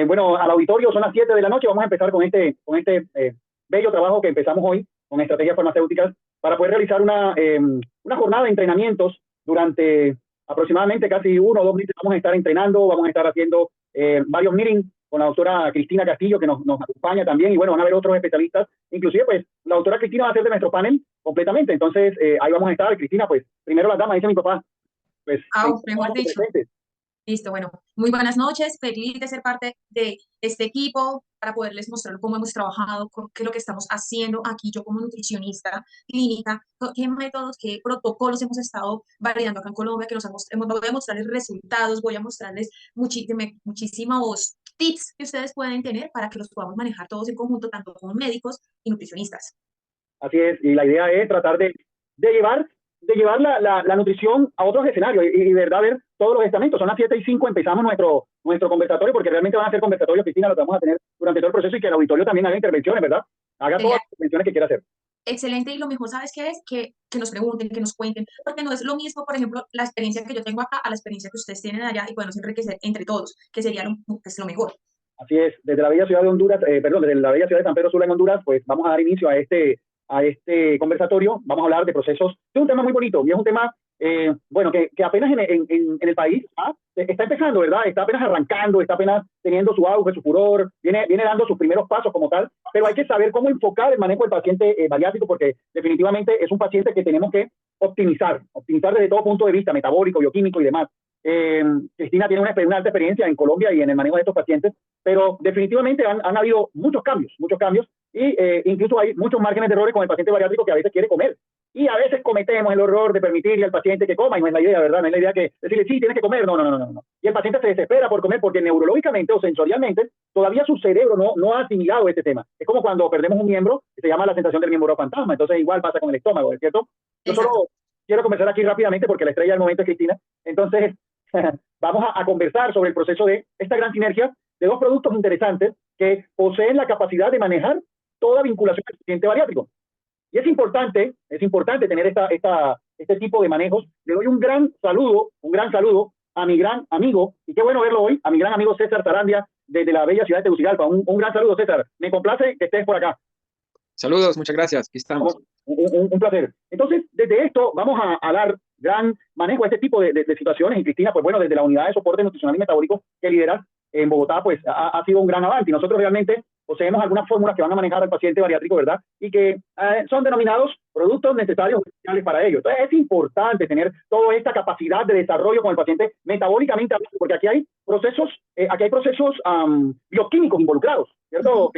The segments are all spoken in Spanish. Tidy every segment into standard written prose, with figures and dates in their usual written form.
Bueno, al auditorio son las 7 de la noche. Vamos a empezar con este bello trabajo que empezamos hoy con estrategias farmacéuticas para poder realizar una jornada de entrenamientos durante aproximadamente casi 1 o 2 meses. Vamos a estar entrenando, vamos a estar haciendo varios meetings con la doctora Cristina Castillo, que nos acompaña también, y bueno, van a haber otros especialistas. Inclusive, pues, la doctora Cristina va a ser de nuestro panel completamente. Entonces, ahí vamos a estar. Cristina, pues, primero la dama, dice mi papá, pues, Mejor dicho. presentes. Listo, bueno, muy buenas noches, feliz de ser parte de este equipo para poderles mostrar cómo hemos trabajado, qué es lo que estamos haciendo aquí yo como nutricionista clínica, qué métodos, qué protocolos hemos estado validando acá en Colombia, que voy a mostrarles resultados, voy a mostrarles muchísimos tips que ustedes pueden tener para que los podamos manejar todos en conjunto, tanto como médicos y nutricionistas. Así es, y la idea es tratar de llevar, de llevar la nutrición a otros escenarios y de verdad ver todos los estamentos. Son las 7:05, empezamos nuestro conversatorio, porque realmente van a ser conversatorios, Cristina, lo que vamos a tener durante todo el proceso, y que el auditorio también haga intervenciones, ¿verdad? Haga todas Sería las intervenciones que quiera hacer. excelente, y lo mejor, ¿sabes qué es? Que nos pregunten, que nos cuenten, porque no es lo mismo, por ejemplo, la experiencia que yo tengo acá a la experiencia que ustedes tienen allá y podemos enriquecer entre todos, que sería pues, lo mejor. Así es, desde la bella ciudad de Honduras, perdón, desde la bella ciudad de San Pedro Sula en Honduras, pues vamos a dar inicio a este conversatorio. Vamos a hablar de procesos. Es un tema muy bonito y es un tema, bueno, que apenas en el país está empezando, ¿verdad? Está apenas arrancando, está apenas teniendo su auge, su furor, viene dando sus primeros pasos como tal, pero hay que saber cómo enfocar el manejo del paciente bariátrico, porque definitivamente es un paciente que tenemos que optimizar desde todo punto de vista, metabólico, bioquímico y demás. Cristina tiene una alta experiencia en Colombia y en el manejo de estos pacientes, pero definitivamente han habido muchos cambios, y incluso hay muchos márgenes de errores con el paciente bariátrico que a veces quiere comer. Y a veces cometemos el error de permitirle al paciente que coma, y no es la idea, ¿verdad? No es la idea que decirle, sí, tienes que comer. No, no, no, no, no. Y el paciente se desespera por comer porque neurológicamente o sensorialmente todavía su cerebro no ha asimilado este tema. Es como cuando perdemos un miembro, que se llama la sensación del miembro fantasma. Entonces igual pasa con el estómago, ¿es cierto? Yo Exacto. solo quiero conversar aquí rápidamente porque la estrella del momento es Cristina. Entonces, vamos a conversar sobre el proceso de esta gran sinergia de dos productos interesantes que poseen la capacidad de manejar toda vinculación al paciente bariátrico. Y es importante tener este tipo de manejos. Le doy un gran saludo a mi gran amigo, y qué bueno verlo hoy, a mi gran amigo César Tarandia, desde la bella ciudad de Tegucigalpa. Un gran saludo, César. Me complace que estés por acá. Saludos, muchas gracias. Aquí estamos. Un placer. Entonces, desde esto vamos a dar gran manejo a este tipo de situaciones. Y Cristina, pues bueno, desde la unidad de soporte nutricional y metabólico que lideras en Bogotá, pues ha sido un gran avance. Y nosotros realmente poseemos algunas fórmulas que van a manejar al paciente bariátrico, ¿verdad? Y que son denominados productos necesarios para ello. Entonces, es importante tener toda esta capacidad de desarrollo con el paciente metabólicamente, porque aquí hay procesos bioquímicos involucrados, ¿cierto?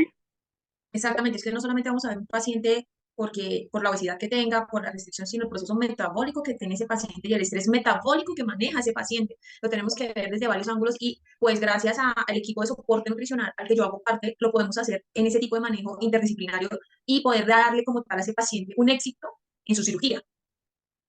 Exactamente, es que no solamente vamos a ver un paciente por la obesidad que tenga, por la restricción, sino el proceso metabólico que tiene ese paciente y el estrés metabólico que maneja ese paciente. Lo tenemos que ver desde varios ángulos y pues gracias al equipo de soporte nutricional al que yo hago parte, lo podemos hacer en ese tipo de manejo interdisciplinario y poder darle como tal a ese paciente un éxito en su cirugía.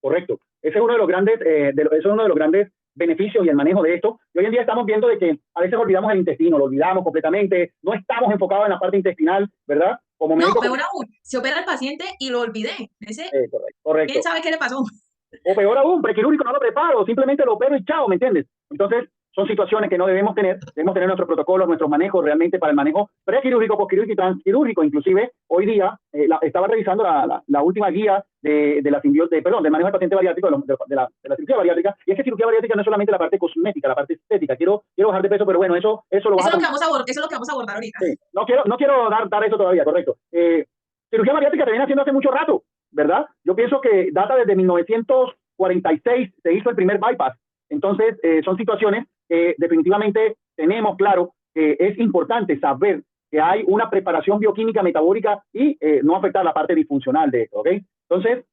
Correcto. Ese es uno de los grandes, eso es uno de los grandes beneficios y el manejo de esto. Y hoy en día estamos viendo de que a veces olvidamos el intestino, lo olvidamos completamente, no estamos enfocados en la parte intestinal, ¿verdad? Como No, médico. peor aún, se opera el paciente y lo olvidé. Ese, Correcto, ¿quién correcto. sabe qué le pasó? O peor aún, prequirúrgico no lo preparo, simplemente lo opero y chao, ¿me entiendes? Entonces, son situaciones que no debemos tener nuestros protocolos, nuestros manejos realmente para el manejo prequirúrgico, posquirúrgico y transquirúrgico. Inclusive, hoy día, estaba revisando la última guía del manejo del paciente bariátrico, de la cirugía bariátrica, y es que cirugía bariátrica no es solamente la parte cosmética, la parte estética. Quiero bajar de peso, pero bueno, eso lo vas Eso a... es lo que vamos a abordar, eso es lo que vamos a abordar ahorita. Sí, no quiero dar eso todavía, correcto. Cirugía bariátrica te viene haciendo hace mucho rato, ¿verdad? Yo pienso que data desde 1946, se hizo el primer bypass. Entonces, son situaciones que definitivamente tenemos claro que es importante saber que hay una preparación bioquímica metabólica y no afectar la parte disfuncional de esto, ¿ok? Entonces,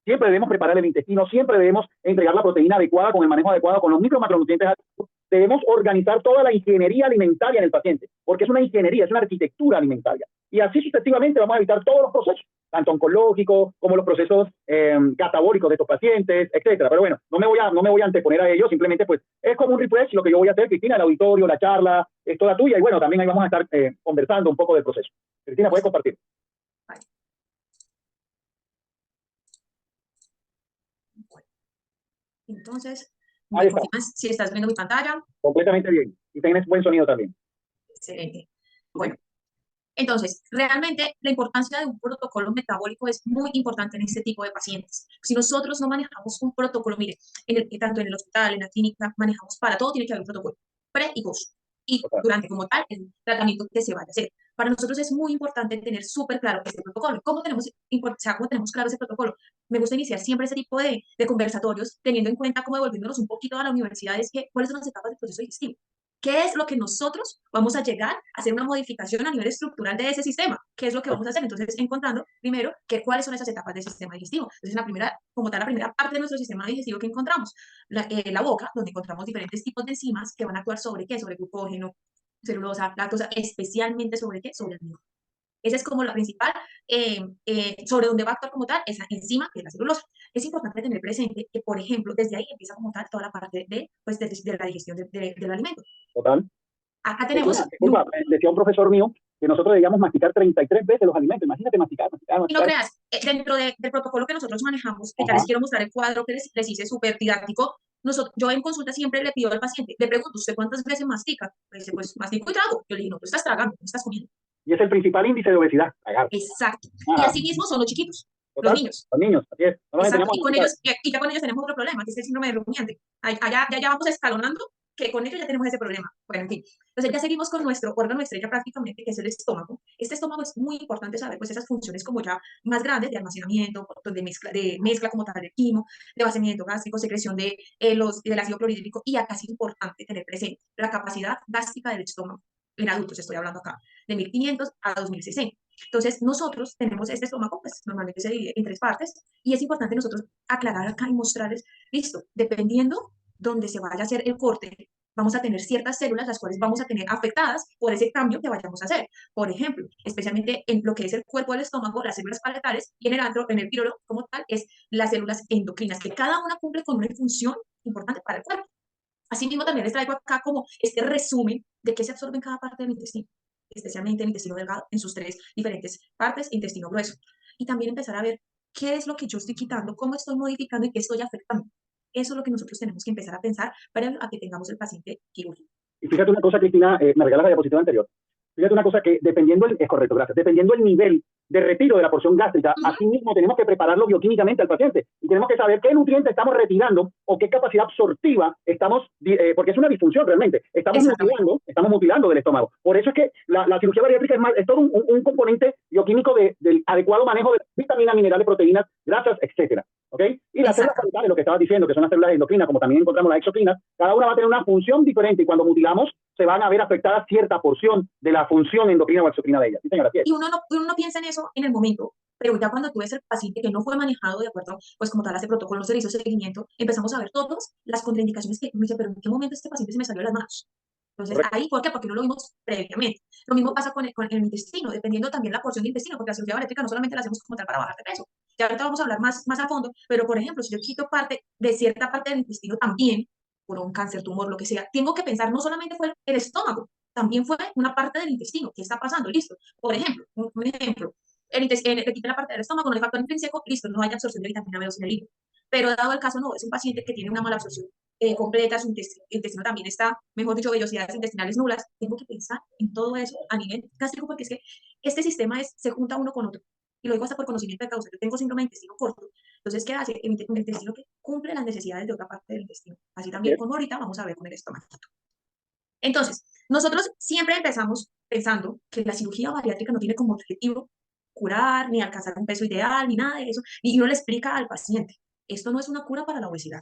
siempre debemos preparar el intestino, siempre debemos entregar la proteína adecuada con el manejo adecuado, con los micromacronutrientes adecuados. Debemos organizar toda la ingeniería alimentaria en el paciente, porque es una ingeniería, es una arquitectura alimentaria. Y así sucesivamente vamos a evitar todos los procesos, tanto oncológicos como los procesos catabólicos de estos pacientes, etcétera. Pero bueno, no me voy a anteponer a ello, simplemente pues es como un refresh lo que yo voy a hacer, Cristina, el auditorio, la charla, es toda tuya, y bueno, también ahí vamos a estar conversando un poco del proceso. Cristina, ¿puedes compartir? Vale. Entonces, Ahí me está, confirmas si estás viendo mi pantalla. completamente bien. Y tienes buen sonido también. Excelente. Bueno, entonces, realmente la importancia de un protocolo metabólico es muy importante en este tipo de pacientes. Si nosotros no manejamos un protocolo, mire, tanto en el hospital, en la clínica, manejamos para todo, tiene que haber un protocolo, pre y post, y Total. durante como tal el tratamiento que se vaya a hacer. Para nosotros es muy importante tener súper claro este protocolo. ¿Cómo tenemos claro ese protocolo? Me gusta iniciar siempre ese tipo de conversatorios, teniendo en cuenta, como devolviéndonos un poquito a la universidad, es que cuáles son las etapas del proceso digestivo. ¿Qué es lo que nosotros vamos a llegar a hacer una modificación a nivel estructural de ese sistema? ¿Qué es lo que vamos a hacer? Entonces, encontrando primero cuáles son esas etapas del sistema digestivo. Entonces, como tal, la primera parte de nuestro sistema digestivo que encontramos, la boca, donde encontramos diferentes tipos de enzimas que van a actuar sobre qué, sobre glucógeno, celulosa, lactosa, especialmente sobre qué, sobre el almidón. Esa es como la principal, sobre donde va a actuar como tal esa enzima, que es la celulosa. Es importante tener presente que, por ejemplo, desde ahí empieza como tal toda la parte pues, de la digestión del alimento. Total. Acá tenemos... Disculpa, decía un profesor mío que nosotros debíamos masticar 33 veces los alimentos. Imagínate masticar. Y no creas, dentro del protocolo que nosotros manejamos, que ya les quiero mostrar el cuadro que les hice súper didáctico, yo en consulta siempre le pido al paciente, le pregunto, ¿usted cuántas veces mastica? Me dice, pues mastico y trago. Yo le digo, no, tú estás tragando, no estás comiendo. Y es el principal índice de obesidad, tragar. Exacto. Y así mismo son los chiquitos, total, los niños. Los niños, así es. Exacto. Y ya con ellos tenemos otro problema, que es el síndrome del rumiante. Ya vamos escalonando, que con ellos ya tenemos ese problema. Bueno, en fin. Entonces ya seguimos con nuestro órgano estrella prácticamente, que es el estómago. Este estómago es muy importante saber, pues esas funciones como ya más grandes de almacenamiento, de mezcla como tal de quimo, de vaciamiento gástrico, secreción del ácido clorhídrico, y acá es importante tener presente la capacidad gástrica del estómago. En adultos estoy hablando acá, de 1500 a 2060. Entonces, nosotros tenemos este estómago, pues normalmente se divide en 3 partes, y es importante nosotros aclarar acá y mostrarles, listo, dependiendo donde se vaya a hacer el corte, vamos a tener ciertas células las cuales vamos a tener afectadas por ese cambio que vayamos a hacer. Por ejemplo, especialmente en lo que es el cuerpo del estómago, las células paletales, y en el antro, en el píloro como tal, es las células endocrinas, que cada una cumple con una función importante para el cuerpo. Asimismo, también les traigo acá como este resumen de qué se absorbe en cada parte del intestino, especialmente el intestino delgado, en sus 3 diferentes partes, intestino grueso. Y también empezar a ver qué es lo que yo estoy quitando, cómo estoy modificando y qué estoy afectando. Eso es lo que nosotros tenemos que empezar a pensar para que tengamos el paciente quirúrgico. Y fíjate una cosa, Cristina, me regalas la diapositiva anterior. Fíjate una cosa que es correcto, gracias, dependiendo del nivel de retiro de la porción gástrica, así mismo tenemos que prepararlo bioquímicamente al paciente y tenemos que saber qué nutrientes estamos retirando o qué capacidad absortiva estamos, porque es una disfunción realmente, estamos mutilando del estómago. Por eso es que la cirugía bariátrica es todo un componente bioquímico del adecuado manejo de vitaminas, minerales, proteínas, grasas, etcétera. ¿Okay? Y las células paletales, lo que estabas diciendo, que son las células endocrinas, como también encontramos las exocrinas, cada una va a tener una función diferente y cuando mutilamos se van a ver afectada cierta porción de la función endocrina o exocrina de ella. Sí, señora, y uno no piensa en eso en el momento, pero ya cuando tú ves el paciente que no fue manejado de acuerdo, pues como tal, a ese protocolo, no se le hizo seguimiento, empezamos a ver todas las contraindicaciones que uno dice, pero ¿en qué momento este paciente se me salió de las manos? Entonces, ahí, ¿por qué? Porque no lo vimos previamente. Lo mismo pasa con el intestino, dependiendo también la porción de intestino, porque la cirugía bariátrica no solamente la hacemos como tal para bajar de peso. Ya ahorita vamos a hablar más a fondo, pero por ejemplo, si yo quito cierta parte del intestino también, por un cáncer, tumor, lo que sea, tengo que pensar, no solamente fue el estómago, también fue una parte del intestino. ¿Qué está pasando? Listo. Por ejemplo, un ejemplo, le quité la parte del estómago, no le factor intrínseco, listo, no hay absorción de vitamina B2 en el hígado. Pero dado el caso, no, es un paciente que tiene una mala absorción completa, su intestino también está, mejor dicho, vellosidades intestinales nulas. Tengo que pensar en todo eso a nivel gástrico, porque es que este sistema se junta uno con otro. Y lo digo hasta por conocimiento de causa. Yo tengo síndrome de intestino corto. Entonces, ¿qué hace? El intestino que cumple las necesidades de otra parte del intestino. Así también, como ahorita vamos a ver con el estómago. Entonces, nosotros siempre empezamos pensando que la cirugía bariátrica no tiene como objetivo curar, ni alcanzar un peso ideal, ni nada de eso. Y uno le explica al paciente, esto no es una cura para la obesidad.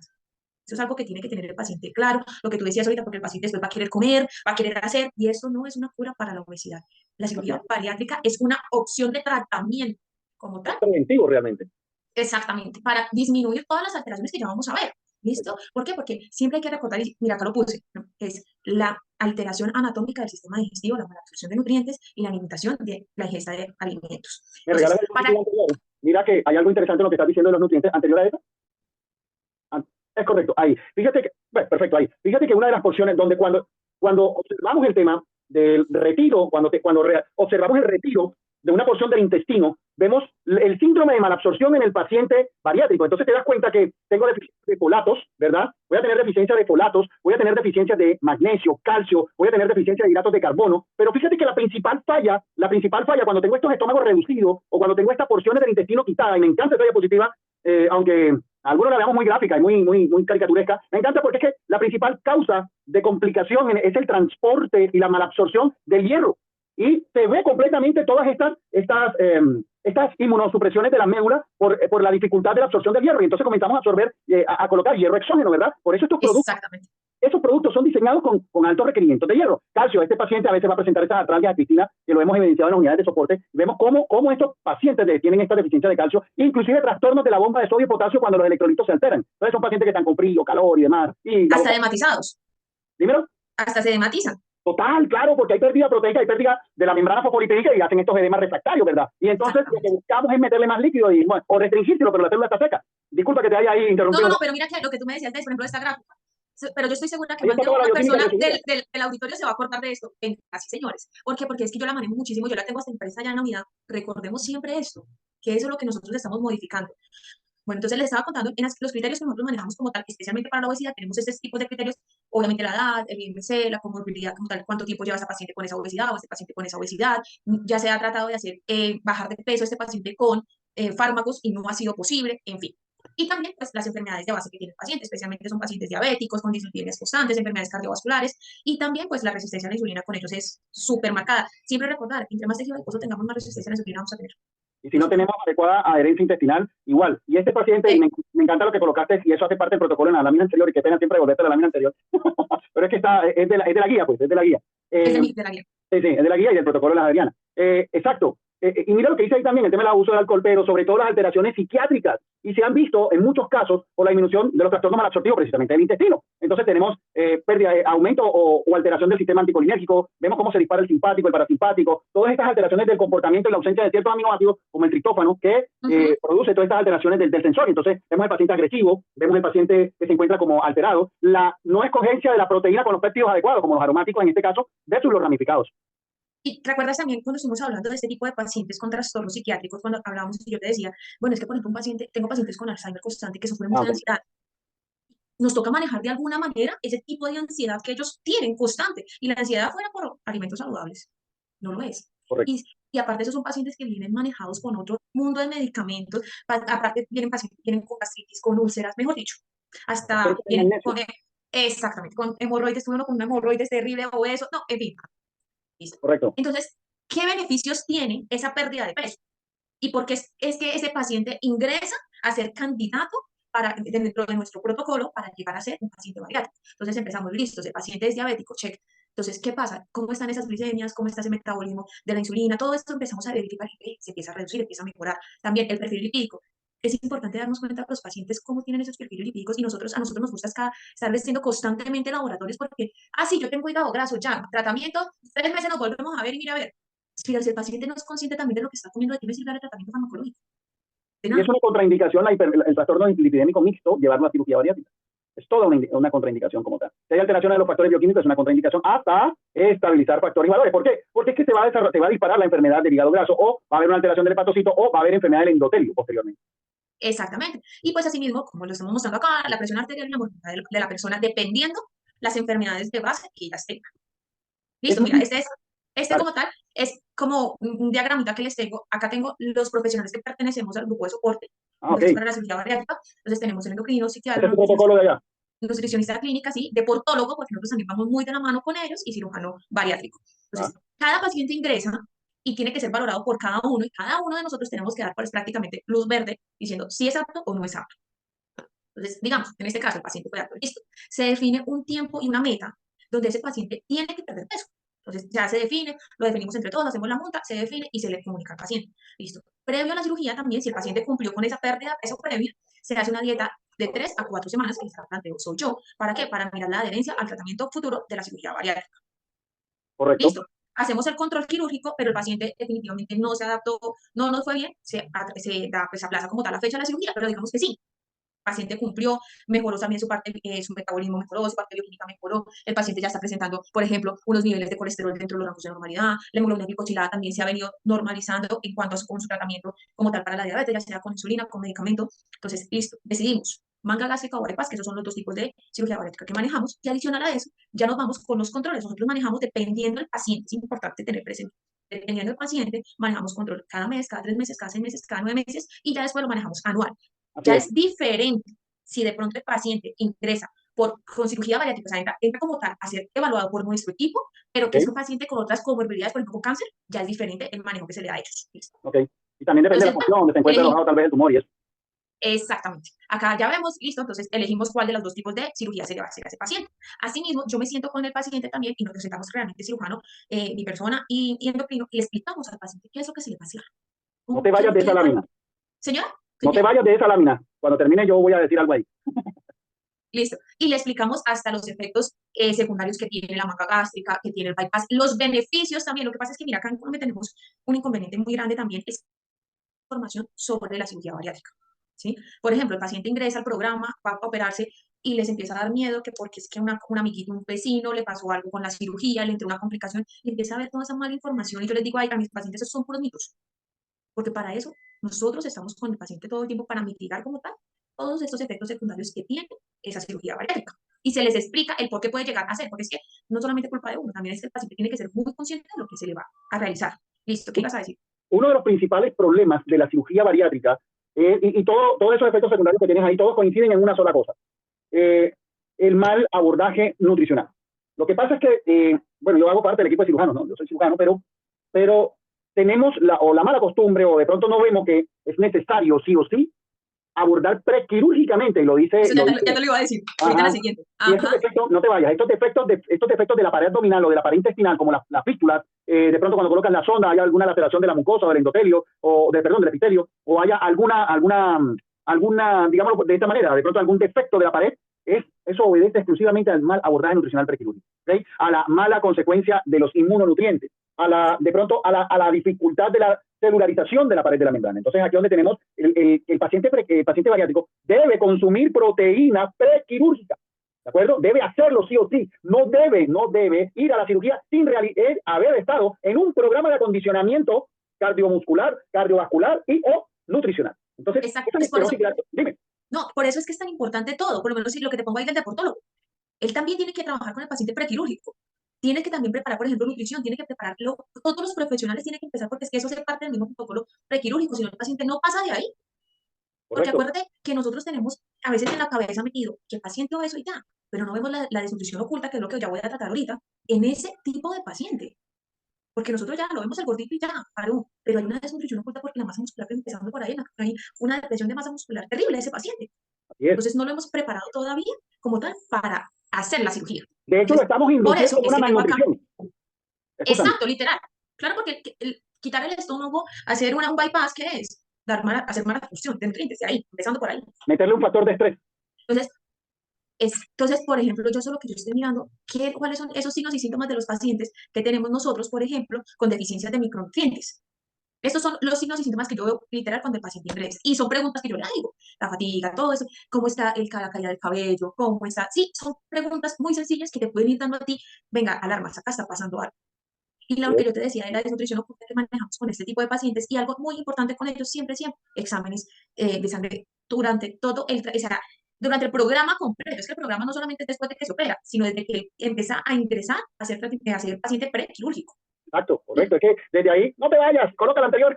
Eso es algo que tiene que tener el paciente claro, lo que tú decías ahorita, porque el paciente después va a querer comer, va a querer hacer, y esto no es una cura para la obesidad. La cirugía bariátrica es una opción de tratamiento como tal. Preventivo realmente. Exactamente, para disminuir todas las alteraciones que ya vamos a ver. ¿Listo? ¿Por qué? Porque siempre hay que recordar, y mira, acá lo puse, ¿no? Es la alteración anatómica del sistema digestivo, la malabsorción de nutrientes y la limitación de la ingesta de alimentos. Me regalas el anterior. Mira que hay algo interesante en lo que estás diciendo de los nutrientes anterior a eso. Es correcto, ahí. Fíjate que, bueno, perfecto, ahí. Fíjate que una de las porciones donde cuando observamos el tema del retiro, observamos el retiro de una porción del intestino, vemos el síndrome de malabsorción en el paciente bariátrico. Entonces te das cuenta que tengo deficiencia de folatos, ¿verdad? Voy a tener deficiencia de folatos, voy a tener deficiencia de magnesio, calcio, voy a tener deficiencia de hidratos de carbono, pero fíjate que la principal falla cuando tengo estos estómagos reducidos o cuando tengo estas porciones del intestino quitadas, y me encanta esta diapositiva, aunque algunos la veamos muy gráfica y muy caricaturesca, me encanta porque es que la principal causa de complicación es el transporte y la malabsorción del hierro. Y se ve completamente todas estas inmunosupresiones de la médula por la dificultad de la absorción del hierro. Y entonces comenzamos a absorber, a colocar hierro exógeno, ¿verdad? Por eso esos productos son diseñados con altos requerimientos de hierro. Calcio, este paciente a veces va a presentar esta artralgia de Cristina, que lo hemos evidenciado en las unidades de soporte. Vemos cómo estos pacientes tienen esta deficiencia de calcio, inclusive trastornos de la bomba de sodio y potasio cuando los electrolitos se alteran. Entonces son pacientes que están con frío, calor y demás. Hasta edematizados. Dímelo. Hasta se edematizan. Total, claro, porque hay pérdida proteica, hay pérdida de la membrana fosfolipídica y hacen estos edemas refractarios, ¿verdad? Y entonces lo que buscamos es meterle más líquido o restringírselo, pero la célula está seca. Disculpa que te haya ahí interrumpido. No, pero mira que lo que tú me decías, por ejemplo, de esta gráfica. Pero yo estoy segura que más de una persona del auditorio se va a acordar de esto. Así, señores. ¿Por qué? Porque es que yo la manejo muchísimo, yo la tengo hasta impresa ya en la unidad. Recordemos siempre esto, que eso es lo que nosotros estamos modificando. Bueno, entonces les estaba contando en los criterios que nosotros manejamos como tal, especialmente para la obesidad, tenemos este tipo de criterios, obviamente la edad, el IMC, la comorbilidad como tal, cuánto tiempo lleva ese paciente con esa obesidad o este paciente con esa obesidad. Ya se ha tratado de hacer bajar de peso a este paciente con fármacos y no ha sido posible, en fin. Y también, pues, las enfermedades de base que tiene el paciente, especialmente son pacientes diabéticos, con dislipidemias constantes, enfermedades cardiovasculares, y también, pues, la resistencia a la insulina con ellos es súper marcada. Siempre recordar, entre más tejido adiposo tengamos más resistencia a la insulina vamos a tener. Y si no tenemos adecuada adherencia intestinal, igual. Y este paciente, sí. me encanta lo que colocaste, y eso hace parte del protocolo en la lámina anterior, y qué pena siempre devolverte la lámina anterior. Pero es que es de la guía, pues, es de la guía. Es de la guía. Sí, es de la guía y del protocolo de las Adriana. Exacto. Y mira lo que dice ahí también, el tema del abuso de alcohol, pero sobre todo las alteraciones psiquiátricas. Y se han visto en muchos casos por la disminución de los trastornos malabsortivos precisamente del intestino. Entonces tenemos pérdida, aumento o alteración del sistema anticolinérgico, vemos cómo se dispara el simpático, el parasimpático, todas estas alteraciones del comportamiento y la ausencia de ciertos aminoácidos, como el triptófano, que produce todas estas alteraciones del sensorio. Entonces vemos el paciente agresivo, vemos el paciente que se encuentra como alterado, la no escogencia de la proteína con los péptidos adecuados, como los aromáticos en este caso, versus los ramificados. Y recuerdas también cuando estuvimos hablando de este tipo de pacientes con trastornos psiquiátricos, cuando hablábamos y yo te decía, bueno, es que por ejemplo tengo pacientes con Alzheimer constante que sufren mucha ansiedad. Nos toca manejar de alguna manera ese tipo de ansiedad que ellos tienen constante. Y la ansiedad fuera por alimentos saludables. No lo es. Y aparte esos son pacientes que vienen manejados con otro mundo de medicamentos. Aparte vienen pacientes que vienen con gastritis, con úlceras, mejor dicho. Hasta vienen con, exactamente, con hemorroides, uno con una hemorroides terrible o eso. No, en fin. ¿Listo? Correcto. Entonces, ¿qué beneficios tiene esa pérdida de peso? Y por qué es que ese paciente ingresa a ser candidato dentro de nuestro protocolo para llegar a ser un paciente bariátrico. Entonces empezamos, listos, el paciente es diabético, check. Entonces, ¿qué pasa? ¿Cómo están esas glicemias? ¿Cómo está ese metabolismo de la insulina? Todo esto empezamos a verificar y se empieza a reducir, empieza a mejorar. También el perfil lipídico. Es importante darnos cuenta los pacientes cómo tienen esos perfiles lipídicos y a nosotros nos gusta estar haciendo constantemente laboratorios porque, sí, yo tengo hígado graso, ya, tratamiento, 3 meses nos volvemos a ver y mira a ver. Pero si el paciente no es consciente también de lo que está comiendo, ¿de qué me sirve el tratamiento farmacológico? Y es una contraindicación el trastorno lipidémico mixto, llevarlo a cirugía bariátrica. Es toda una contraindicación como tal. Si hay alteraciones de los factores bioquímicos, es una contraindicación hasta estabilizar factores y valores. ¿Por qué? Porque es que se va a disparar la enfermedad del hígado graso, o va a haber una alteración del hepatocito, o va a haber enfermedad del endotelio posteriormente. Exactamente. Y pues asimismo, como lo estamos mostrando acá, la presión arterial y la mortalidad de la persona, dependiendo las enfermedades de base que ellas tengan. Listo, mira, este como tal es como un diagramita que les tengo. Acá tengo los profesionales que pertenecemos al grupo de soporte para la cirugía bariátrica. Entonces tenemos el endocrino, psiquiatra, nutricionista clínica, sí, deportólogo, porque nosotros también vamos muy de la mano con ellos, y cirujano bariátrico. Entonces, cada paciente ingresa y tiene que ser valorado por cada uno, y cada uno de nosotros tenemos que dar pues, prácticamente luz verde diciendo si es apto o no es apto. Entonces, digamos, en este caso el paciente fue apto, listo. Se define un tiempo y una meta donde ese paciente tiene que perder peso. Entonces ya se define, lo definimos entre todos, hacemos la junta, se define y se le comunica al paciente. Listo. Previo a la cirugía también, si el paciente cumplió con esa pérdida de peso previa, se hace una dieta de 3 a 4 semanas, que está planteo soy yo. ¿Para qué? Para mirar la adherencia al tratamiento futuro de la cirugía bariátrica. Correcto. Listo. Hacemos el control quirúrgico, pero el paciente definitivamente no se adaptó, no nos fue bien, se da, pues aplaza como tal la fecha de la cirugía, pero digamos que sí. paciente cumplió, mejoró también su parte, su metabolismo mejoró, su parte bioquímica mejoró, el paciente ya está presentando, por ejemplo, unos niveles de colesterol dentro de los rangos de normalidad, la hemoglobina glicosilada también se ha venido normalizando en cuanto a con su tratamiento como tal para la diabetes, ya sea con insulina, con medicamento. Entonces, listo, decidimos manga gástrica o bypass, que esos son los dos tipos de cirugía bariátrica que manejamos, y adicional a eso, ya nos vamos con los controles. Nosotros manejamos dependiendo del paciente, es importante tener presente. Dependiendo del paciente, manejamos control cada mes, cada 3 meses, cada 6 meses, cada 9 meses, y ya después lo manejamos anual. Así Ya es. es diferente si de pronto el paciente ingresa con cirugía bariátrica, o sea, entra como tal a ser evaluado por nuestro equipo, pero que es un ¿Ok? paciente con otras comorbilidades, por ejemplo, con cáncer, ya es diferente el manejo que se le da a ellos. ¿Listo? ¿Ok? Y también depende de la Entonces, función donde se encuentre elegimos. alojado tal vez el tumor y eso. Exactamente. Acá ya vemos, listo, entonces elegimos cuál de los dos tipos de cirugía se le va a hacer a ese paciente. Asimismo, yo me siento con el paciente también y nos presentamos realmente cirujano, mi persona y endocrino, y le explicamos al paciente qué es lo que se le va a hacer. No te vayas de esa lámina. Señora, No te vayas de esa lámina. Cuando termine yo voy a decir algo ahí. listo. Y le explicamos hasta los efectos secundarios que tiene la manga gástrica, que tiene el bypass, los beneficios también. Lo que pasa es que, mira, acá en Colombia tenemos un inconveniente muy grande también, es información sobre la cirugía bariátrica. ¿Sí? Por ejemplo, el paciente ingresa al programa, va a operarse y les empieza a dar miedo que porque es que un amiguito, un vecino le pasó algo con la cirugía, le entró una complicación y empieza a ver toda esa mala información y yo les digo, ay, a mis pacientes esos son puros mitos, porque para eso nosotros estamos con el paciente todo el tiempo para mitigar como tal todos estos efectos secundarios que tiene esa cirugía bariátrica. Y se les explica el por qué puede llegar a ser, porque es que no solamente culpa de uno, también es que el paciente tiene que ser muy consciente de lo que se le va a realizar. Listo, ¿qué ibas a decir? Uno de los principales problemas de la cirugía bariátrica, y todos esos efectos secundarios que tienes ahí, todos coinciden en una sola cosa. El mal abordaje nutricional. Lo que pasa es que, bueno, yo hago parte del equipo de cirujanos, ¿no? Yo soy cirujano, pero tenemos la mala costumbre o de pronto no vemos que es necesario sí o sí abordar prequirúrgicamente, y lo dice... Eso ya te lo iba a decir, ahorita en la siguiente. Y estos defectos, no te vayas, estos defectos de la pared abdominal o de la pared intestinal, como las fístulas, de pronto cuando colocas la sonda hay alguna laceración de la mucosa o del endotelio, del epitelio, o haya alguna, digámoslo de esta manera, de pronto algún defecto de la pared, eso obedece exclusivamente al mal abordaje nutricional prequirúrgico, ¿okay? A la mala consecuencia de los inmunonutrientes, de pronto a la dificultad de la celularización de la pared de la membrana. Entonces aquí donde tenemos el paciente bariátrico debe consumir proteína prequirúrgica, ¿de acuerdo? Debe hacerlo sí o sí. No debe ir a la cirugía sin haber estado en un programa de acondicionamiento cardiomuscular, cardiovascular y o nutricional. Entonces, exacto, es por eso, dime. no, por eso es que es tan importante todo, por lo menos si lo que te pongo ahí del deportólogo. Él también tiene que trabajar con el paciente prequirúrgico. Tiene que también preparar, por ejemplo, nutrición, tiene que prepararlo. Todos los profesionales tienen que empezar porque es que eso hace parte del mismo protocolo prequirúrgico, si no el paciente no pasa de ahí. Porque Correcto. acuérdate que nosotros tenemos a veces en la cabeza metido que el paciente obeso y ya, pero no vemos la desnutrición oculta, que es lo que ya voy a tratar ahorita, en ese tipo de paciente. Porque nosotros ya lo vemos el gordito y ya, paró, pero hay una desnutrición oculta porque la masa muscular, empezando por ahí, hay una depresión de masa muscular terrible de ese paciente. Así es. Entonces no lo hemos preparado todavía como tal para hacer la cirugía. De hecho, Entonces, lo estamos por eso induciendo en es una que tengo acá. malnutrición. Escúchame. Exacto, literal. Claro, porque quitar el estómago, hacer un bypass, ¿qué es? Hacer mala función de nutrientes, de ahí, empezando por ahí. Meterle un factor de estrés. Entonces, por ejemplo, yo solo que yo estoy mirando cuáles son esos signos y síntomas de los pacientes que tenemos nosotros, por ejemplo, con deficiencias de micronutrientes. Estos son los signos y síntomas que yo veo literal cuando el paciente ingresa. Y son preguntas que yo le hago. La fatiga, todo eso. ¿Cómo está la caída del cabello? ¿Cómo está? Sí, son preguntas muy sencillas que te pueden ir dando a ti. Venga, alarmas, acá está pasando algo. Y lo que yo te decía de la desnutrición oculta que manejamos con este tipo de pacientes y algo muy importante con ellos siempre, exámenes de sangre durante todo durante el programa completo. Es que el programa no solamente es después de que se opera, sino desde que empieza a ingresar a ser paciente prequirúrgico. Exacto, correcto. Es que desde ahí, no te vayas, coloca la anterior.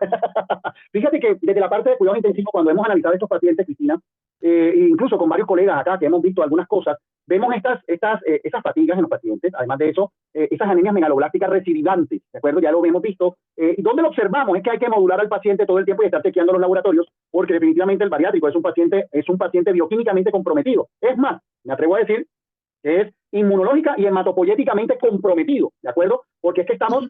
Fíjate que desde la parte de cuidados intensivos, cuando hemos analizado estos pacientes, Cristina, incluso con varios colegas acá que hemos visto algunas cosas, vemos esas fatigas en los pacientes, además de eso, esas anemias megaloblácticas recidivantes, ¿de acuerdo? Ya lo hemos visto. Y donde lo observamos es que hay que modular al paciente todo el tiempo y estar chequeando los laboratorios, porque definitivamente el bariátrico es un paciente bioquímicamente comprometido. Es más, me atrevo a decir que es inmunológica y hematopoyéticamente comprometido, ¿de acuerdo? Porque es que estamos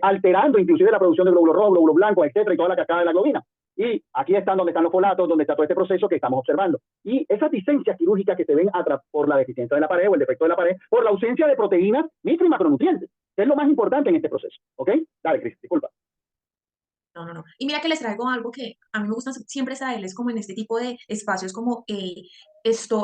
alterando inclusive la producción de glóbulos rojos, glóbulos blancos, etcétera, y toda la cascada de la globina. Y aquí están donde están los folatos, donde está todo este proceso que estamos observando. Y esas disencias quirúrgicas que se ven por la deficiencia de la pared o el defecto de la pared, por la ausencia de proteínas, micro y macronutrientes, que es lo más importante en este proceso. ¿Ok? Dale, Cris, disculpa. No, no, no. Y mira que les traigo algo que a mí me gusta siempre traerles como en este tipo de espacios como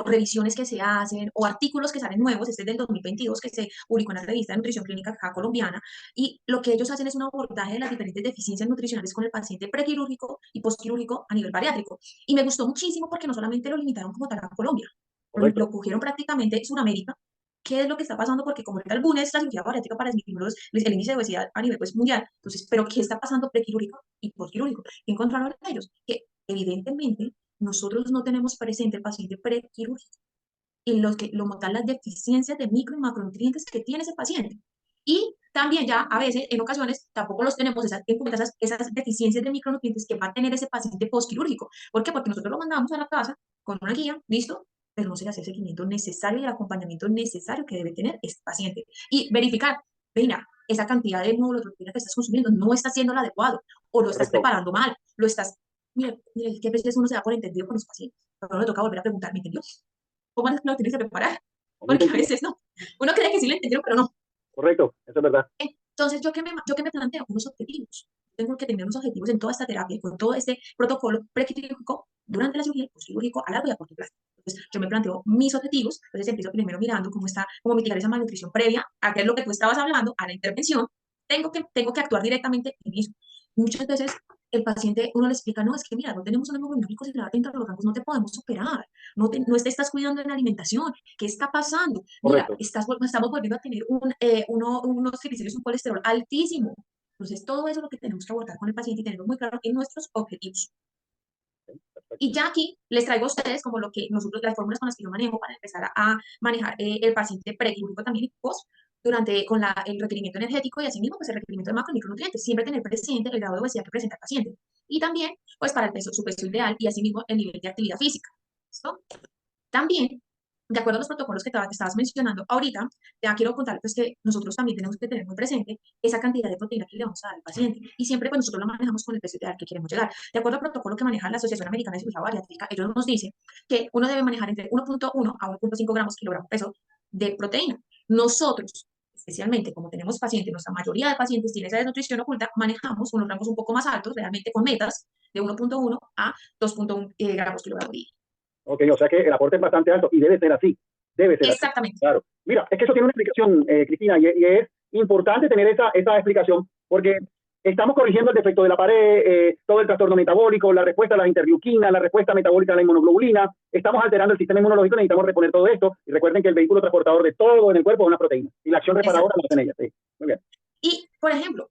revisiones que se hacen o artículos que salen nuevos. Este es del 2022 que se publicó en la revista de Nutrición Clínica acá colombiana y lo que ellos hacen es un abordaje de las diferentes deficiencias nutricionales con el paciente prequirúrgico y postquirúrgico a nivel bariátrico. Y me gustó muchísimo porque no solamente lo limitaron como tal a Colombia, Correcto. lo cogieron prácticamente Sudamérica. ¿Qué es lo que está pasando? Porque como ahorita el boom es la cirugía bariátrica para disminuir el índice de obesidad a nivel pues, mundial, entonces, ¿pero qué está pasando prequirúrgico y postquirúrgico? ¿Qué encontraron ellos? Que evidentemente nosotros no tenemos presente el paciente prequirúrgico en los que lo montan las deficiencias de micro y macronutrientes que tiene ese paciente. Y también ya a veces, en ocasiones, tampoco los tenemos esas deficiencias de micronutrientes que va a tener ese paciente postquirúrgico. ¿Por qué? Porque nosotros lo mandamos a la casa con una guía, listo, pero no se le hace el seguimiento necesario y el acompañamiento necesario que debe tener este paciente. Y verificar, mira, esa cantidad de módulos de proteína que estás consumiendo no está siendo el adecuado, o lo estás Correcto. preparando mal, lo estás... Mira, mira, que a veces uno se da por entendido con los pacientes, pero uno le toca volver a preguntar, ¿me entendió? ¿Cómo es que lo tienes que preparar? Porque a veces no. Uno cree que sí lo entendieron, pero no. Correcto, eso es verdad. Entonces, ¿yo qué me planteo? Unos objetivos. Tengo que tener unos objetivos en toda esta terapia, con todo este protocolo prequirúrgico, durante la cirugía, postquirúrgico, a largo y a corto plazo. Entonces, yo me planteo mis objetivos, entonces empiezo primero mirando cómo está, cómo mitigar esa malnutrición previa, a qué es lo que tú estabas hablando, a la intervención. Tengo que actuar directamente en eso. Muchas veces el paciente, uno le explica, no, es que mira, no tenemos un hemograma glicosiliado dentro de los rangos, no te podemos operar, no te estás cuidando en la alimentación, ¿qué está pasando? Mira, Correcto. estamos volviendo a tener unos triglicéridos, un colesterol altísimo. Entonces, todo eso es lo que tenemos que abordar con el paciente y tenerlo muy claro en nuestros objetivos. Y ya aquí les traigo a ustedes como lo que nosotros, las fórmulas con las que yo manejo para empezar a manejar el paciente prequirúrgico también y post durante con el requerimiento energético y asimismo pues el requerimiento de macro y micronutrientes. Siempre tener presente el grado de obesidad que presenta el paciente. Y también pues para el peso, su peso ideal y asimismo el nivel de actividad física. ¿Listo? También, de acuerdo a los protocolos que estabas mencionando ahorita, ya quiero contar pues, que nosotros también tenemos que tener muy presente esa cantidad de proteína que le vamos a dar al paciente. Y siempre pues, nosotros lo manejamos con el peso ideal que queremos llegar. De acuerdo al protocolo que maneja la Asociación Americana de Cirugía Bariátrica, ellos nos dicen que uno debe manejar entre 1.1 a 1.5 gramos kilogramo peso de proteína. Nosotros, especialmente como tenemos pacientes, nuestra mayoría de pacientes tiene esa desnutrición oculta, manejamos unos rangos un poco más altos, realmente con metas de 1.1 a 2.1 gramos kilogramo día. Ok, o sea que el aporte es bastante alto y debe ser así. Debe ser así. Exactamente. Claro. Mira, es que eso tiene una explicación, Cristina, y es importante tener esa explicación porque estamos corrigiendo el defecto de la pared, todo el trastorno metabólico, la respuesta a las interleuquinas, la respuesta metabólica a la inmunoglobulina. Estamos alterando el sistema inmunológico, necesitamos reponer todo esto. Y recuerden que el vehículo transportador de todo en el cuerpo es una proteína. Y la acción reparadora la hacen ellas. Sí. Muy bien. Y, por ejemplo,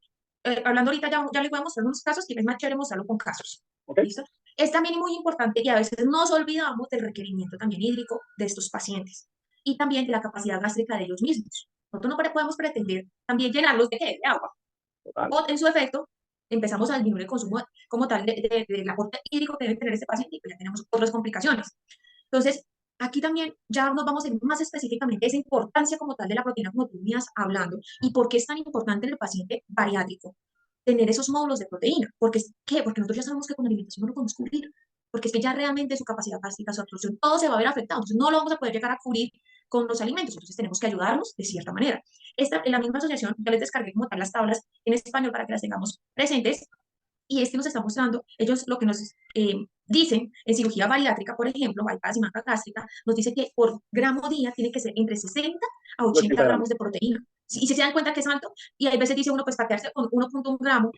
hablando ahorita, ya les voy a mostrar unos casos que es más chévere mostrarlo con casos. Okay. ¿Listo? Es también muy importante y a veces nos olvidamos del requerimiento también hídrico de estos pacientes y también de la capacidad gástrica de ellos mismos. Nosotros no podemos pretender también llenarlos de agua. Total. O en su efecto, empezamos a disminuir el consumo como tal del aporte hídrico que debe tener ese paciente y pues ya tenemos otras complicaciones. Entonces, aquí también ya nos vamos a ir más específicamente a esa importancia como tal de la proteína, como tú venías hablando, y por qué es tan importante en el paciente bariátrico tener esos módulos de proteína. ¿Qué? Porque nosotros ya sabemos que con la alimentación no lo podemos cubrir, porque es que ya realmente su capacidad gástrica, su absorción, todo se va a ver afectado. Entonces, no lo vamos a poder llegar a cubrir con los alimentos. Entonces, tenemos que ayudarnos de cierta manera. En la misma asociación, yo les descargué como tal las tablas en español para que las tengamos presentes y nos está mostrando, ellos lo que nos dicen en cirugía bariátrica, por ejemplo, bypass y manca gástrica, nos dice que por gramo día tiene que ser entre 60 a 80 gramos de proteína. Y si se dan cuenta que es alto, y hay veces dice uno, pues para quedarse con 1.1 gramo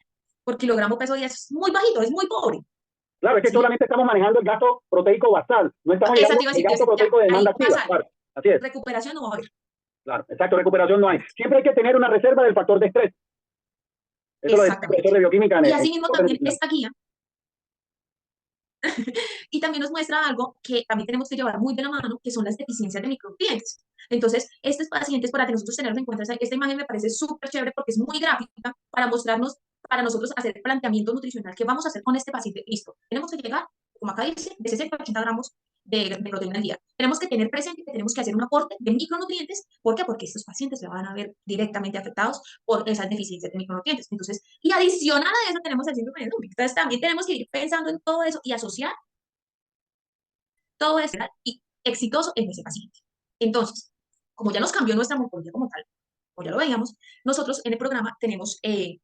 por kilogramo peso día es muy bajito, es muy pobre. Claro, es que ¿Sí? solamente estamos manejando el gasto proteico basal, no estamos llegando al gasto proteico de demanda activa. Claro, así es. Recuperación no va a haber. Claro, exacto, recuperación no hay. Siempre hay que tener una reserva del factor de estrés. Eso lo dice el profesor de bioquímica. Y así mismo también esta guía y también nos muestra algo que también tenemos que llevar muy de la mano, que son las deficiencias de micronutrientes. Entonces, estos pacientes, para que nosotros tenerlos en cuenta, esta imagen me parece súper chévere porque es muy gráfica para mostrarnos, para nosotros hacer el planteamiento nutricional que vamos a hacer con este paciente. Listo, tenemos que llegar, como acá dice, de 60 a 80 gramos de proteína al día. Tenemos que tener presente que tenemos que hacer un aporte de micronutrientes. ¿Por qué? Porque estos pacientes se van a ver directamente afectados por esas deficiencias de micronutrientes. Entonces, y adicional a eso tenemos el síndrome de Dumping. Entonces, también tenemos que ir pensando en todo eso y asociar todo eso y exitoso en ese paciente. Entonces, como ya nos cambió nuestra morfología como tal, como ya lo veíamos, nosotros en el programa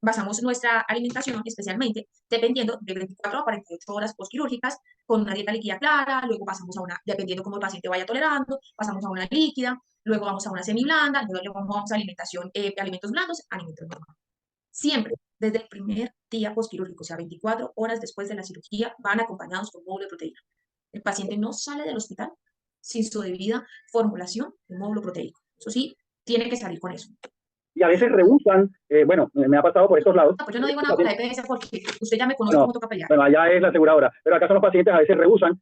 basamos nuestra alimentación especialmente dependiendo de 24 a 48 horas postquirúrgicas con una dieta líquida clara, luego pasamos a una, dependiendo cómo el paciente vaya tolerando, pasamos a una líquida, luego vamos a una semiblanda, luego vamos a alimentación, alimentos blandos, alimentos normales. Siempre, desde el primer día postquirúrgico, o sea, 24 horas después de la cirugía, van acompañados con módulo de proteína. El paciente no sale del hospital sin su debida formulación de módulo proteico. Eso sí, tiene que salir con eso. Y a veces rehusan, bueno, me ha pasado por estos lados. Pues yo no digo nada por la EPS porque usted ya me conoce cómo toca pelear. Bueno, allá es la aseguradora, pero acá son los pacientes a veces rehusan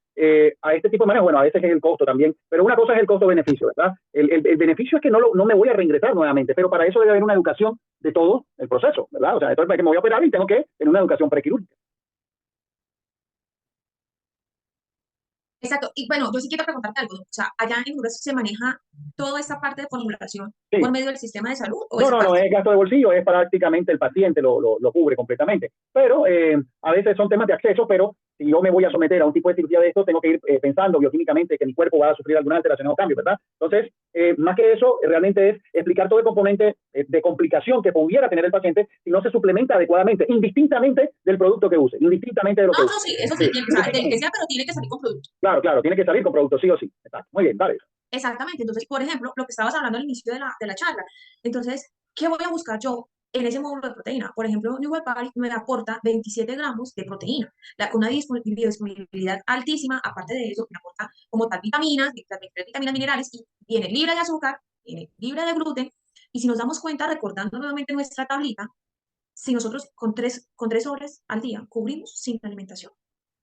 a este tipo de manejo. Bueno, a veces es el costo también, pero una cosa es el costo-beneficio, ¿verdad? El beneficio es que no me voy a reingresar nuevamente, pero para eso debe haber una educación de todo el proceso, ¿verdad? O sea, entonces que me voy a operar y tengo que tener una educación prequirúrgica. Exacto. Y bueno, yo sí quiero preguntarte algo. O sea, allá en Honduras se maneja toda esta parte de formulación Sí. por medio del sistema de salud. ¿O no, es gasto de bolsillo, es prácticamente el paciente lo cubre completamente. Pero a veces son temas de acceso, pero si yo me voy a someter a un tipo de cirugía de esto, tengo que ir pensando bioquímicamente que mi cuerpo va a sufrir alguna alteración o cambio, ¿verdad? Entonces, más que eso, realmente es explicar todo el componente de complicación que pudiera tener el paciente si no se suplementa adecuadamente, indistintamente del producto que use, indistintamente de lo que use. No, sí, eso sí, o sea, del que sea, pero tiene que salir con producto. Claro, tiene que salir con producto sí o sí. Exacto. Muy bien, dale. Exactamente. Entonces, por ejemplo, lo que estabas hablando al inicio de la charla. Entonces, ¿qué voy a buscar yo en ese módulo de proteína? Por ejemplo, New Party me aporta 27 gramos de proteína, con una disponibilidad altísima. Aparte de eso, me aporta como tal vitaminas, vitaminas minerales, y viene libre de azúcar, viene libre de gluten. Y si nos damos cuenta, recordando nuevamente nuestra tablita, si nosotros con tres horas al día cubrimos sin alimentación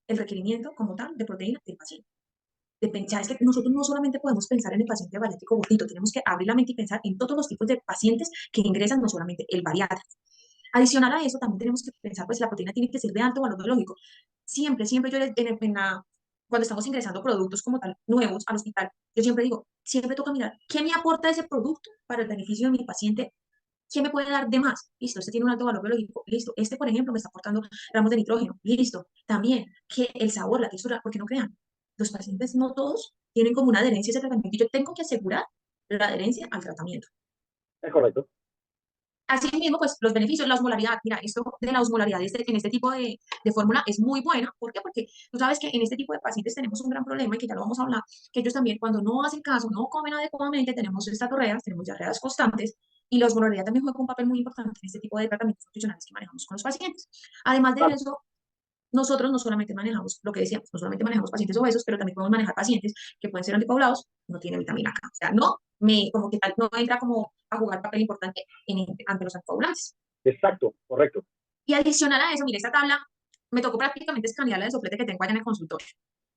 el requerimiento como tal de proteína del paciente. Ya es que nosotros no solamente podemos pensar en el paciente bariátrico gordito, tenemos que abrir la mente y pensar en todos los tipos de pacientes que ingresan, no solamente el bariátrico. Adicional a eso, también tenemos que pensar, pues la proteína tiene que ser de alto valor biológico. Siempre yo cuando estamos ingresando productos como tal nuevos al hospital, yo siempre digo, siempre toca mirar qué me aporta ese producto para el beneficio de mi paciente. ¿Qué me puede dar de más? Listo, este tiene un alto valor biológico. Listo, este, por ejemplo, me está aportando gramos de nitrógeno. Listo, también que el sabor, la textura, porque no crean, los pacientes no todos tienen como una adherencia a ese tratamiento y yo tengo que asegurar la adherencia al tratamiento. Es correcto. Asimismo, pues los beneficios, la osmolaridad. Mira, esto de la osmolaridad en este tipo de fórmula es muy buena. ¿Por qué? Porque tú sabes que en este tipo de pacientes tenemos un gran problema y que ya lo vamos a hablar, que ellos también cuando no hacen caso, no comen adecuadamente, tenemos estatorreas, tenemos diarreas constantes y la osmolaridad también juega un papel muy importante en este tipo de tratamientos nutricionales que manejamos con los pacientes. Además de eso, nosotros no solamente manejamos, lo que decíamos, no solamente manejamos pacientes obesos, pero también podemos manejar pacientes que pueden ser antipoblados, no tienen vitamina K. O sea, como que tal, no entra como a jugar papel importante ante los anticoagulantes. Exacto, correcto. Y adicional a eso, mire, esta tabla me tocó prácticamente escanearla de soplete que tengo allá en el consultorio.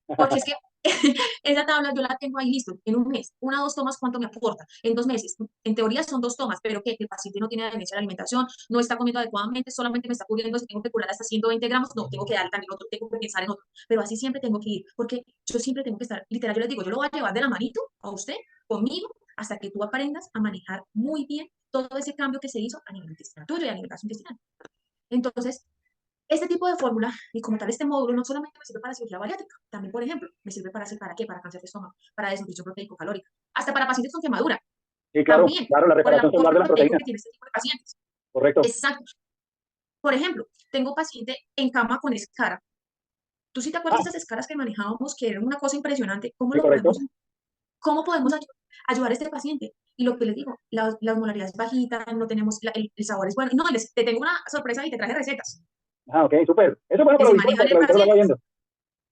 Porque es que esa tabla yo la tengo ahí listo, en un mes, 1 o 2 tomas, ¿cuánto me aporta? En 2 meses, en teoría son 2 tomas, pero que el paciente no tiene adherencia a la alimentación, no está comiendo adecuadamente, solamente me está cubriendo, si tengo que curar hasta 120 gramos, no, tengo que dar también otro, tengo que pensar en otro, pero así siempre tengo que ir, porque yo siempre tengo que estar, literal, yo les digo, yo lo voy a llevar de la manito a usted, conmigo, hasta que tú aprendas a manejar muy bien todo ese cambio que se hizo a nivel intestinal tuyo y a nivel gastrointestinal. Entonces, este tipo de fórmula, y como tal este módulo, no solamente me sirve para cirugía bariátrica, también, por ejemplo, me sirve ¿para qué? Para cáncer de estómago, para desnutrición proteico-calórica, hasta para pacientes con quemadura. Sí, claro, También, la por el reparación celular aporte de la proteico proteína. que tiene este tipo de pacientes. Correcto. Exacto. Por ejemplo, tengo paciente en cama con escara. ¿Tú sí te acuerdas de esas escaras que manejábamos, que eran una cosa impresionante? Sí, correcto. ¿Cómo podemos ayudar a este paciente? Y lo que les digo, la osmolaridad es bajita, no tenemos, el sabor es bueno. No, te tengo una sorpresa y te traje recetas. Ok, súper. Eso es bueno Que para se los manejan que en lo vaya pacientes. viendo.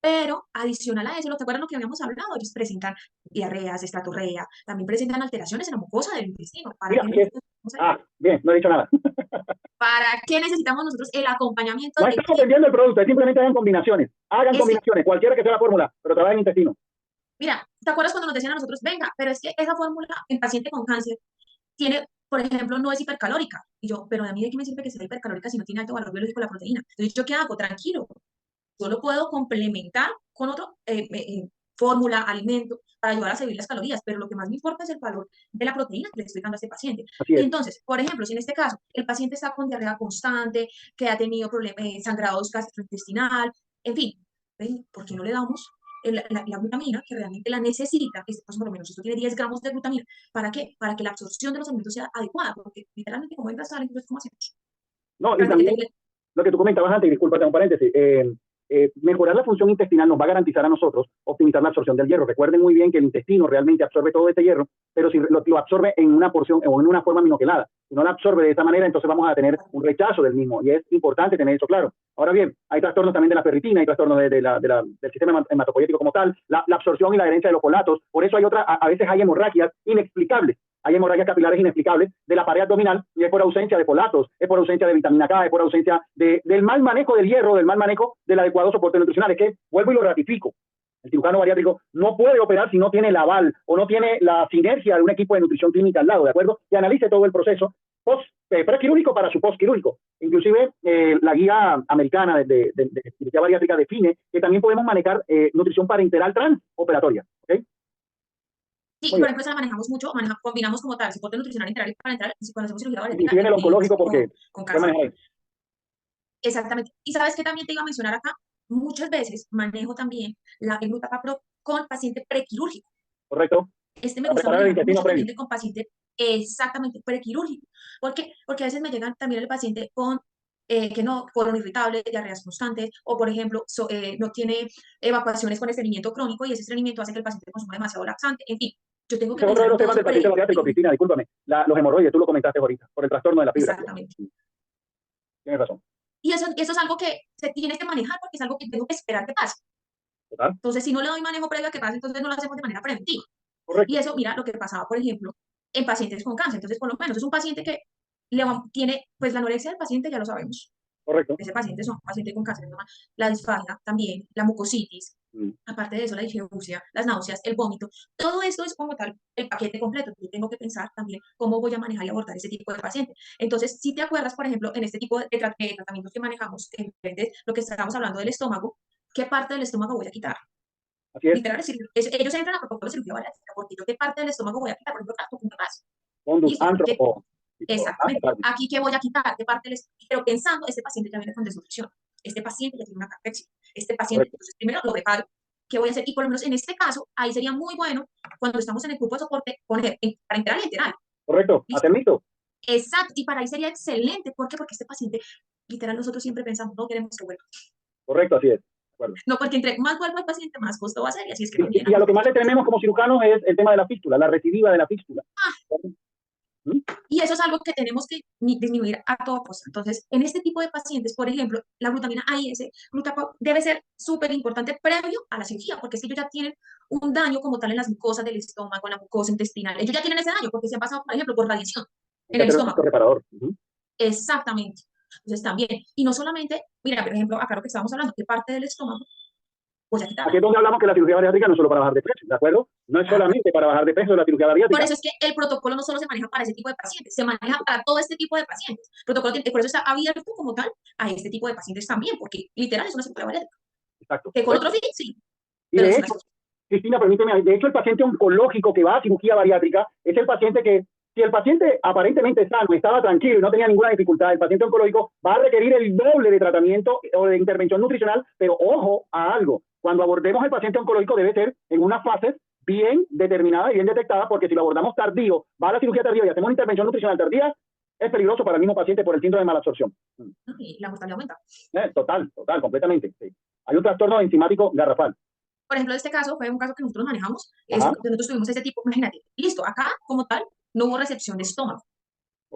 Pero adicional a eso, ¿te acuerdas lo que habíamos hablado? Ellos presentan diarreas, estatorrea, también presentan alteraciones en la mucosa del intestino. Mira, bien, no he dicho nada. ¿Para qué necesitamos nosotros el acompañamiento No del estamos vendiendo el producto, es simplemente hagan combinaciones. Hagan combinaciones, cualquiera que sea la fórmula, pero trabajen en intestino. Mira, ¿te acuerdas cuando nos decían a nosotros, venga, pero es que esa fórmula en paciente con cáncer tiene, por ejemplo, no es hipercalórica? Y yo, pero a mí de qué me sirve que sea hipercalórica si no tiene alto valor biológico la proteína. Entonces, ¿yo qué hago? Tranquilo. Yo lo puedo complementar con otro fórmula, alimento, para ayudar a servir las calorías, pero lo que más me importa es el valor de la proteína que le estoy dando a este paciente. Así Y es. entonces, por ejemplo, si en este caso el paciente está con diarrea constante, que ha tenido problemas, sangrados gastrointestinal, en fin, ¿por qué no le damos la glutamina, que realmente la necesita, pues por lo menos esto tiene 10 gramos de glutamina. ¿Para qué? Para que la absorción de los alimentos sea adecuada, porque literalmente como entra sal, entonces ¿cómo hacemos? No, y Para que también te- lo que tú comentabas antes, discúlpate un paréntesis, mejorar la función intestinal nos va a garantizar a nosotros optimizar la absorción del hierro. Recuerden muy bien que el intestino realmente absorbe todo este hierro, pero si lo absorbe en una porción o en una forma minoquelada. Si no la absorbe de esa manera, entonces vamos a tener un rechazo del mismo, y es importante tener eso claro. Ahora bien, hay trastornos también de la ferritina, hay trastornos del sistema hematopoyético como tal, la absorción y la adherencia de los colatos. Por eso hay a veces hay hemorragias inexplicables. Hay hemorragias capilares inexplicables de la pared abdominal, y es por ausencia de folatos, es por ausencia de vitamina K, es por ausencia del mal manejo del hierro, del mal manejo del adecuado soporte nutricional. Es que, vuelvo y lo ratifico, el cirujano bariátrico no puede operar si no tiene el aval o no tiene la sinergia de un equipo de nutrición clínica al lado, ¿de acuerdo? Que analice todo el proceso prequirúrgico para su postquirúrgico. Inclusive la guía americana de cirugía bariátrica define que también podemos manejar nutrición parenteral transoperatoria, ¿ok? Sí, Muy por bien. ejemplo, eso la manejamos mucho, combinamos como tal soporte nutricional integral y parenteral, y cuando hacemos cirugía bariátrica, Inclusive en el incluimos oncológico porque con puede cáncer. manejar ahí. Exactamente. Y sabes que también te iba a mencionar acá, muchas veces manejo también el glutapapro con paciente prequirúrgico. ¿Correcto? Este me Para gusta preparar el manejarlo intestino mucho previo. también con paciente exactamente prequirúrgico. ¿Por qué? Porque a veces me llegan también el paciente con que no, colon irritable, diarreas constantes, o por ejemplo, no tiene evacuaciones con estreñimiento crónico, y ese estreñimiento hace que el paciente consuma demasiado laxante. En fin, yo tengo que Ese es otro de pensar en los todo temas del eso paciente bariátrico, Cristina, discúlpame. Los hemorroides, tú lo comentaste ahorita, por el trastorno de la fibra. exactamente. Tienes razón. Y eso es algo que se tiene que manejar porque es algo que tengo que esperar que pase. ¿Total? Entonces, si no le doy manejo previo a que pase, entonces no lo hacemos de manera preventiva. Y Correcto. eso, mira lo que pasaba, por ejemplo, en pacientes con cáncer. Entonces, por lo menos es un paciente que tiene, pues la anorexia del paciente ya lo sabemos. Correcto. Ese paciente es un paciente con cáncer, ¿no? La disfagia también, la mucositis, aparte de eso, la disgeusia, las náuseas, el vómito. Todo esto es como tal el paquete completo. Yo tengo que pensar también cómo voy a manejar y abordar ese tipo de paciente. Entonces, si te acuerdas, por ejemplo, en este tipo de tratamientos que manejamos, lo que estábamos hablando del estómago, ¿qué parte del estómago voy a quitar? Así es. Literal, ellos entran a protocolo de cirugía bariátrica, porque yo qué parte del estómago voy a quitar, por ejemplo, gasto con gas. Condus, Listo, antropo. exactamente. Aquí, ¿qué voy a quitar? ¿Qué parte les? Pero pensando, este paciente ya viene con desnutrición, este paciente ya tiene una cachexia, este paciente, Correcto. entonces primero lo reparo, ¿qué voy a hacer? Y por lo menos en este caso, ahí sería muy bueno, cuando estamos en el grupo de soporte, poner parenteral y enteral. Correcto. ¿Listo? Hacerlo. Exacto, y para ahí sería excelente. ¿Por qué? Porque este paciente, literal, nosotros siempre pensamos, no queremos que vuelva. Correcto, así es. De acuerdo. No, porque entre más vuelva el paciente, más costo va a ser, y así es que también. Y a lo que más le tememos como cirujanos es el tema de la fístula, la recidiva de la fístula. Y eso es algo que tenemos que disminuir a toda costa. Entonces, en este tipo de pacientes, por ejemplo, la glutamina AIS, glutapap, debe ser súper importante previo a la cirugía, porque es que ellos ya tienen un daño como tal en las mucosas del estómago, en la mucosa intestinal. Ellos ya tienen ese daño porque se han pasado, por ejemplo, por radiación Hay en que el hacer un efecto estómago. reparador. Exactamente. Entonces, también. Y no solamente, mira, por ejemplo, acá lo que estábamos hablando, que parte del estómago, pues ya quitar. Aquí es donde hablamos que la cirugía bariátrica no es solo para bajar de peso, ¿de acuerdo? No es solamente para bajar de peso la cirugía Por bariátrica. eso es que el protocolo no solo se maneja para ese tipo de pacientes, se maneja para todo este tipo de pacientes. El protocolo por eso está abierto como tal a este tipo de pacientes también, porque literal es una cirugía bariátrica. Exacto. Que con otro fin, sí. Y de hecho, Cristina, permíteme, de hecho el paciente oncológico que va a cirugía bariátrica es el paciente que, si el paciente aparentemente sano, estaba tranquilo y no tenía ninguna dificultad, el paciente oncológico va a requerir el doble de tratamiento o de intervención nutricional, pero ojo a algo, cuando abordemos el paciente oncológico debe ser en unas fases bien determinadas y bien detectadas, porque si lo abordamos tardío, va a la cirugía tardía y hacemos una intervención nutricional tardía, es peligroso para el mismo paciente por el síndrome de malabsorción. Y la mortalidad aumenta. Total, completamente. Sí. Hay un trastorno enzimático garrafal. Por ejemplo, este caso fue un caso que nosotros manejamos, nosotros tuvimos este tipo, imagínate, listo, acá como tal no hubo recepción de estómago,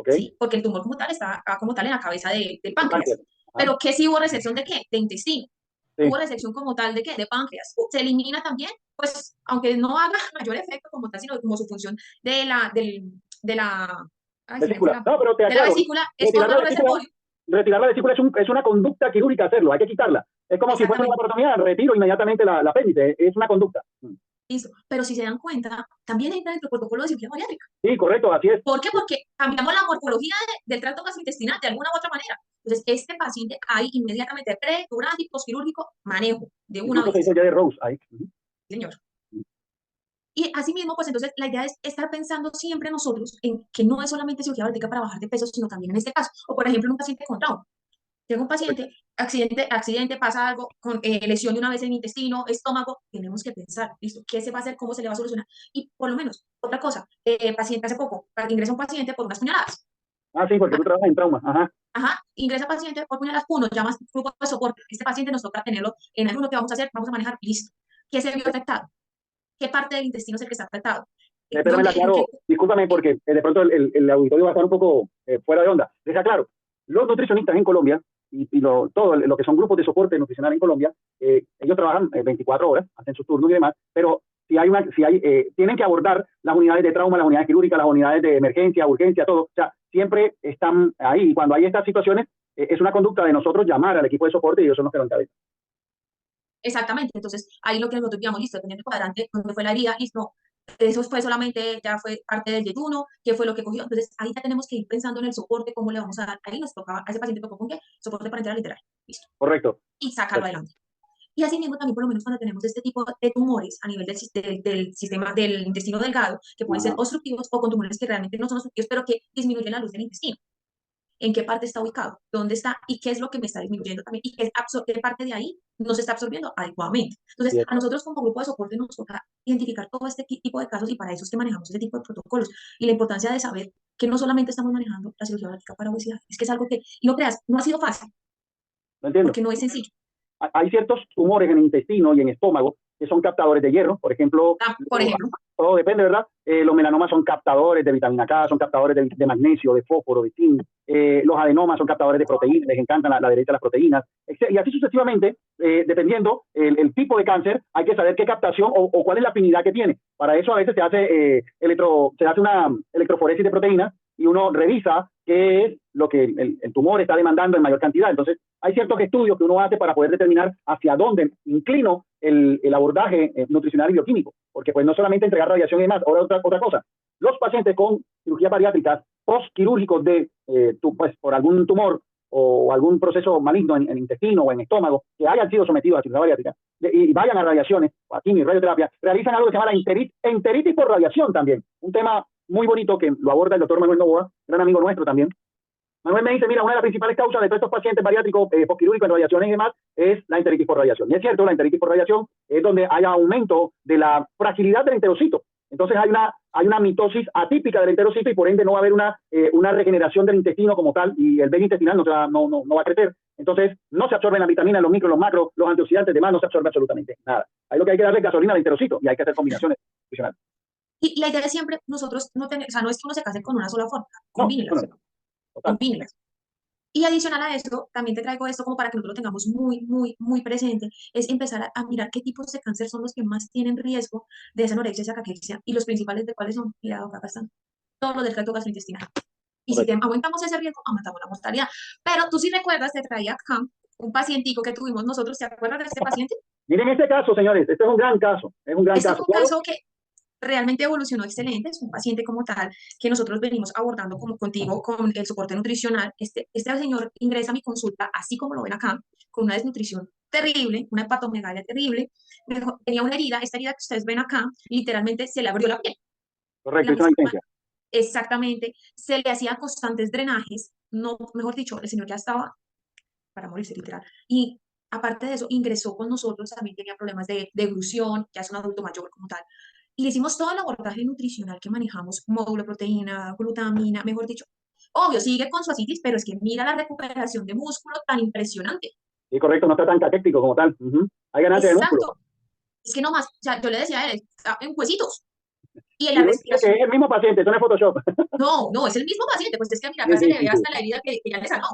¿sí? Porque el tumor como tal está como tal en la cabeza del páncreas. Pero ¿qué sí hubo recepción de qué? De intestino. Sí. Hubo recepción como tal de qué? De páncreas. Se elimina también, pues, aunque no haga mayor efecto como tal, sino como su función de la vesícula. No, pero te aclaro, de la vesícula, es órgano reservorio. Retirar la vesícula es una conducta quirúrgica hacerlo, hay que quitarla. Es como si fuera una laparotomía, retiro inmediatamente la apéndice, es una conducta. Listo. Pero si se dan cuenta, también entra dentro del protocolo de cirugía bariátrica. Sí, correcto, así es. ¿Por qué? Porque cambiamos la morfología del tracto gastrointestinal de alguna u otra manera. Entonces, este paciente hay inmediatamente pre, durante y postquirúrgico manejo de una vez. Se hizo ya de Rose ahí. Señor. Y asimismo, pues entonces la idea es estar pensando siempre nosotros en que no es solamente cirugía bariátrica para bajar de peso, sino también en este caso. O por ejemplo, en un paciente con trauma. Llega un paciente, accidente, pasa algo, con lesión de una vez en intestino, estómago, tenemos que pensar, listo, ¿qué se va a hacer? ¿Cómo se le va a solucionar? Y por lo menos, otra cosa, paciente hace poco, para que ingresa un paciente por unas puñaladas. Ah, sí, porque tú trabajas en trauma. Ajá. Ajá, ingresa paciente por puñaladas, uno, llamas grupo de soporte, este paciente nos toca tenerlo en alguno que vamos a hacer, vamos a manejar, listo. ¿Qué se vio afectado? ¿Qué parte del intestino es el que está afectado? Pero me la ¿En qué? aclaro, discúlpame porque de pronto el auditorio va a estar un poco fuera de onda. Les aclaro, los nutricionistas en Colombia todo lo que son grupos de soporte nutricional en Colombia, ellos trabajan 24 horas, hacen sus turnos y demás, pero tienen que abordar las unidades de trauma, las unidades quirúrgicas, las unidades de emergencia, urgencia, todo. O sea, siempre están ahí. Y cuando hay estas situaciones, es una conducta de nosotros llamar al equipo de soporte y ellos son los que lo encabezan. Exactamente, entonces ahí lo que nosotros digamos, listo, dependiendo del cuadrante, dónde fue la herida, listo, eso fue solamente, ya fue parte del yeyuno, qué fue lo que cogió, entonces ahí ya tenemos que ir pensando en el soporte, cómo le vamos a dar, ahí nos tocaba, a ese paciente tocó con qué, soporte parenteral literal, listo, Correcto. y sacarlo adelante. Y así mismo también, por lo menos cuando tenemos este tipo de tumores a nivel del sistema del intestino delgado, que pueden ser Ajá. obstructivos o con tumores que realmente no son obstructivos, pero que disminuyen la luz del intestino. En qué parte está ubicado, dónde está y qué es lo que me está disminuyendo también y qué parte de ahí no se está absorbiendo adecuadamente. Entonces, a nosotros como grupo de soporte nos toca identificar todo este tipo de casos y para eso es que manejamos este tipo de protocolos y la importancia de saber que no solamente estamos manejando la cirugía bariátrica para obesidad, es que es algo que, y no creas, no ha sido fácil, ¿No entiendo? porque no es sencillo. Hay ciertos tumores en el intestino y en estómago que son captadores de hierro, por ejemplo, Por ejemplo, todo depende, ¿verdad? Los melanomas son captadores de vitamina K, son captadores de magnesio, de fósforo, de zinc. Los adenomas son captadores de proteínas, les encantan la derecha de las proteínas. Y así sucesivamente, dependiendo el tipo de cáncer, hay que saber qué captación o cuál es la afinidad que tiene. Para eso a veces se hace una electroforesis de proteínas y uno revisa qué es lo que el tumor está demandando en mayor cantidad. Entonces, hay ciertos estudios que uno hace para poder determinar hacia dónde inclino el abordaje nutricional y bioquímico, porque pues no solamente entregar radiación y demás, ahora otra cosa, los pacientes con cirugías bariátricas postquirúrgicos pues, por algún tumor o algún proceso maligno en intestino o en estómago, que hayan sido sometidos a cirugía bariátrica y vayan a radiaciones, a quimio y radioterapia, realizan algo que se llama la enteritis por radiación también, un tema muy bonito que lo aborda el doctor Manuel Novoa, gran amigo nuestro también. Manuel me dice, mira, una de las principales causas de todos estos pacientes bariátricos postquirúrgicos en radiaciones y demás es la enteritis por radiación. Y es cierto, la enteritis por radiación es donde hay aumento de la fragilidad del enterocito. Entonces hay una mitosis atípica del enterocito y por ende no va a haber una regeneración del intestino como tal y el vello intestinal no va a crecer. Entonces no se absorben las vitaminas, los micros, los macros, los antioxidantes, demás, no se absorbe absolutamente nada. Ahí lo que hay que darle es gasolina al enterocito y hay que hacer combinaciones nutricionales. y la idea es siempre nosotros no tener, o sea, no es que uno se case con una sola forma, No, combínelas, no, total. combínelas. Y adicional a esto, también te traigo esto como para que nosotros lo tengamos muy, muy, muy presente, es empezar a mirar qué tipos de cáncer son los que más tienen riesgo de esa anorexia, esa caquexia, y los principales de cuáles son, mira, acá están, todos los del tracto gastrointestinal. Y si Correcto. aumentamos ese riesgo, aumentamos la mortalidad. Pero tú sí recuerdas, te traía acá un pacientico que tuvimos nosotros, ¿te acuerdas de este paciente? Miren este caso, señores, este es un gran caso, es un gran Este caso. fue un caso que realmente evolucionó excelente, es un paciente como tal que nosotros venimos abordando como contigo con el soporte nutricional. Este señor ingresa a mi consulta, así como lo ven acá, con una desnutrición terrible, una hepatomegalia terrible, tenía una herida, esta herida que ustedes ven acá, literalmente se le abrió la piel. Correcto, La es una mucosoma, licencia. exactamente, se le hacía constantes drenajes, no, mejor dicho, el señor ya estaba para morirse literal. Y aparte de eso, ingresó con nosotros, también tenía problemas de deglución, ya es un adulto mayor como tal. Y le hicimos todo el abordaje nutricional que manejamos, módulo de proteína, glutamina, mejor dicho. Obvio, sigue con su asitis, pero es que mira la recuperación de músculo tan impresionante. Sí, correcto, no está tan caquético como tal. Hay ganancia de músculo. Exacto. Es que nomás, o sea, yo le decía a él, está en huesitos. Y en Y la no dice que respiración, es el mismo paciente, eso no es Photoshop. no, no, es el mismo paciente, pues es que mira, Sí, acá se sí, le ve sí, sí, hasta la herida que ya le sanó.